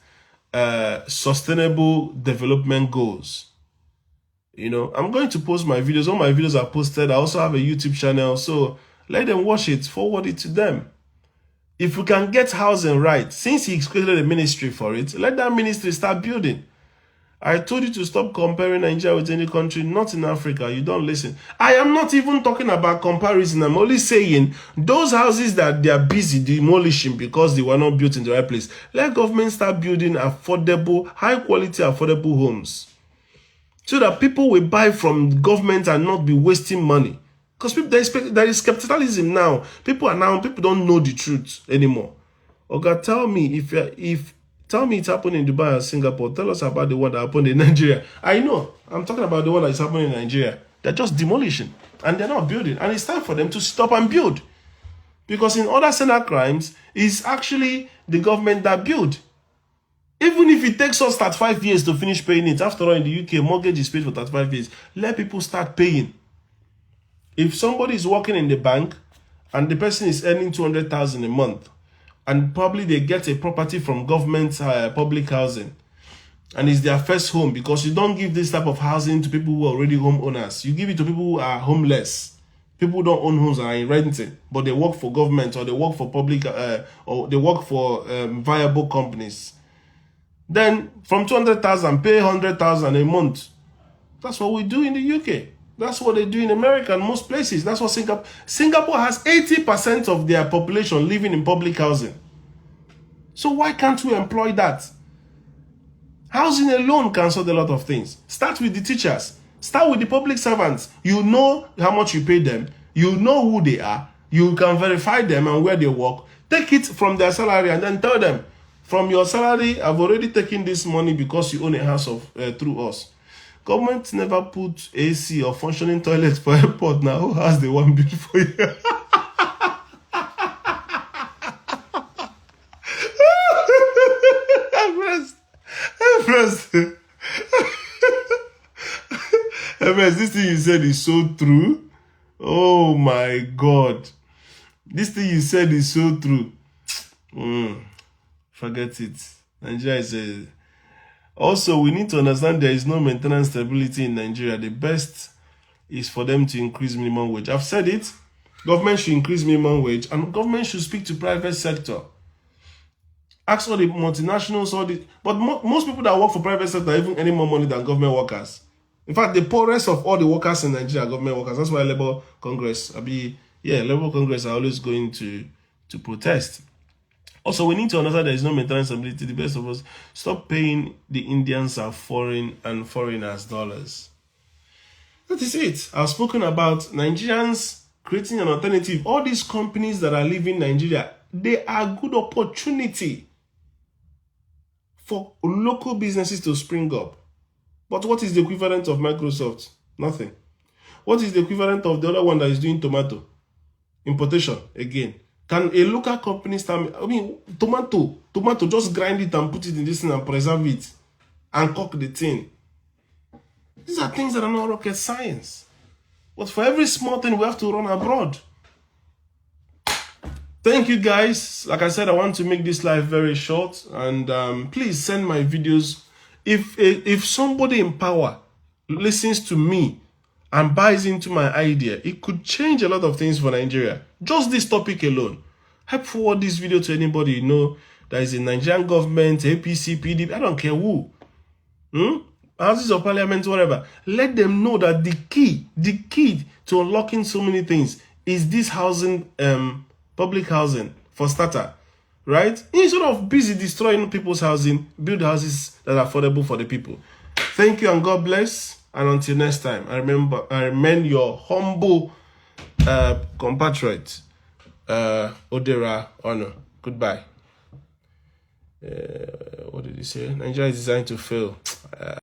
Sustainable development goals. You know, I'm going to post my videos. All my videos are posted. I also have a YouTube channel. So let them watch it, forward it to them. If we can get housing right, since he created a ministry for it, let that ministry start building. I told you to stop comparing Nigeria with any country, not in Africa. You don't listen. I am not even talking about comparison. I'm only saying those houses that they are busy demolishing because they were not built in the right place. Let government start building affordable, high quality affordable homes so that people will buy from government and not be wasting money. Because there is capitalism now. People don't know the truth anymore. Okay, tell me tell me it's happening in Dubai or Singapore. Tell us about the one that happened in Nigeria. I know. I'm talking about the one that is happening in Nigeria. They're just demolishing and they're not building. And it's time for them to stop and build. Because in other cyber crimes, it's actually the government that build. Even if it takes us 35 years to finish paying it. After all, in the UK, mortgage is paid for 35 years. Let people start paying. If somebody is working in the bank and the person is earning 200,000 a month, and probably they get a property from government public housing, and it's their first home, because you don't give this type of housing to people who are already homeowners. You give it to people who are homeless. People who don't own homes and are renting, but they work for government or they work for public or they work for viable companies. Then from 200,000, pay 100,000 a month. That's what we do in the UK. That's what they do in America and most places. That's what Singapore has 80% of their population living in public housing. So why can't we employ that? Housing alone can solve a lot of things. Start with the teachers. Start with the public servants. You know how much you pay them. You know who they are. You can verify them and where they work. Take it from their salary and then tell them, from your salary, I've already taken this money because you own a house through us. Government never put AC or functioning toilets for airport now. Who has the one built for you? Everest, this thing you said is so true. Oh my God. This thing you said is so true. Forget it. Nigeria is a... Also, we need to understand there is no maintenance stability in Nigeria. The best is for them to increase minimum wage. I've said it. Government should increase minimum wage, and government should speak to private sector. Ask all the multinationals, but most people that work for private sector are even earning more money than government workers. In fact, the poorest of all the workers in Nigeria are government workers. That's why Labour Congress, Labour Congress are always going to protest. Also, we need to understand there is no maintenance ability. The best of us, stop paying the Indians are foreign and foreigners dollars. That is it. I've spoken about Nigerians creating an alternative. All these companies that are leaving Nigeria, they are good opportunity for local businesses to spring up. But what is the equivalent of Microsoft? Nothing. What is the equivalent of the other one that is doing tomato? Importation, again. Can a local company start? Tomato, just grind it and put it in this thing and preserve it and cook the thing. These are things that are not rocket science. But for every small thing, we have to run abroad. Thank you, guys. Like I said, I want to make this live very short. And please send my videos. If somebody in power listens to me and buys into my idea, it could change a lot of things for Nigeria. Just this topic alone. Help forward this video to anybody you know that is in Nigerian government, APC, PDP, I don't care who. Houses of Parliament, whatever. Let them know that the key to unlocking so many things is this housing, public housing, for starter. Right? Instead of busy destroying people's housing, build houses that are affordable for the people. Thank you and God bless. And until next time, I remain your humble compatriot, Odera Honor. Goodbye. What did he say? Nigeria is designed to fail.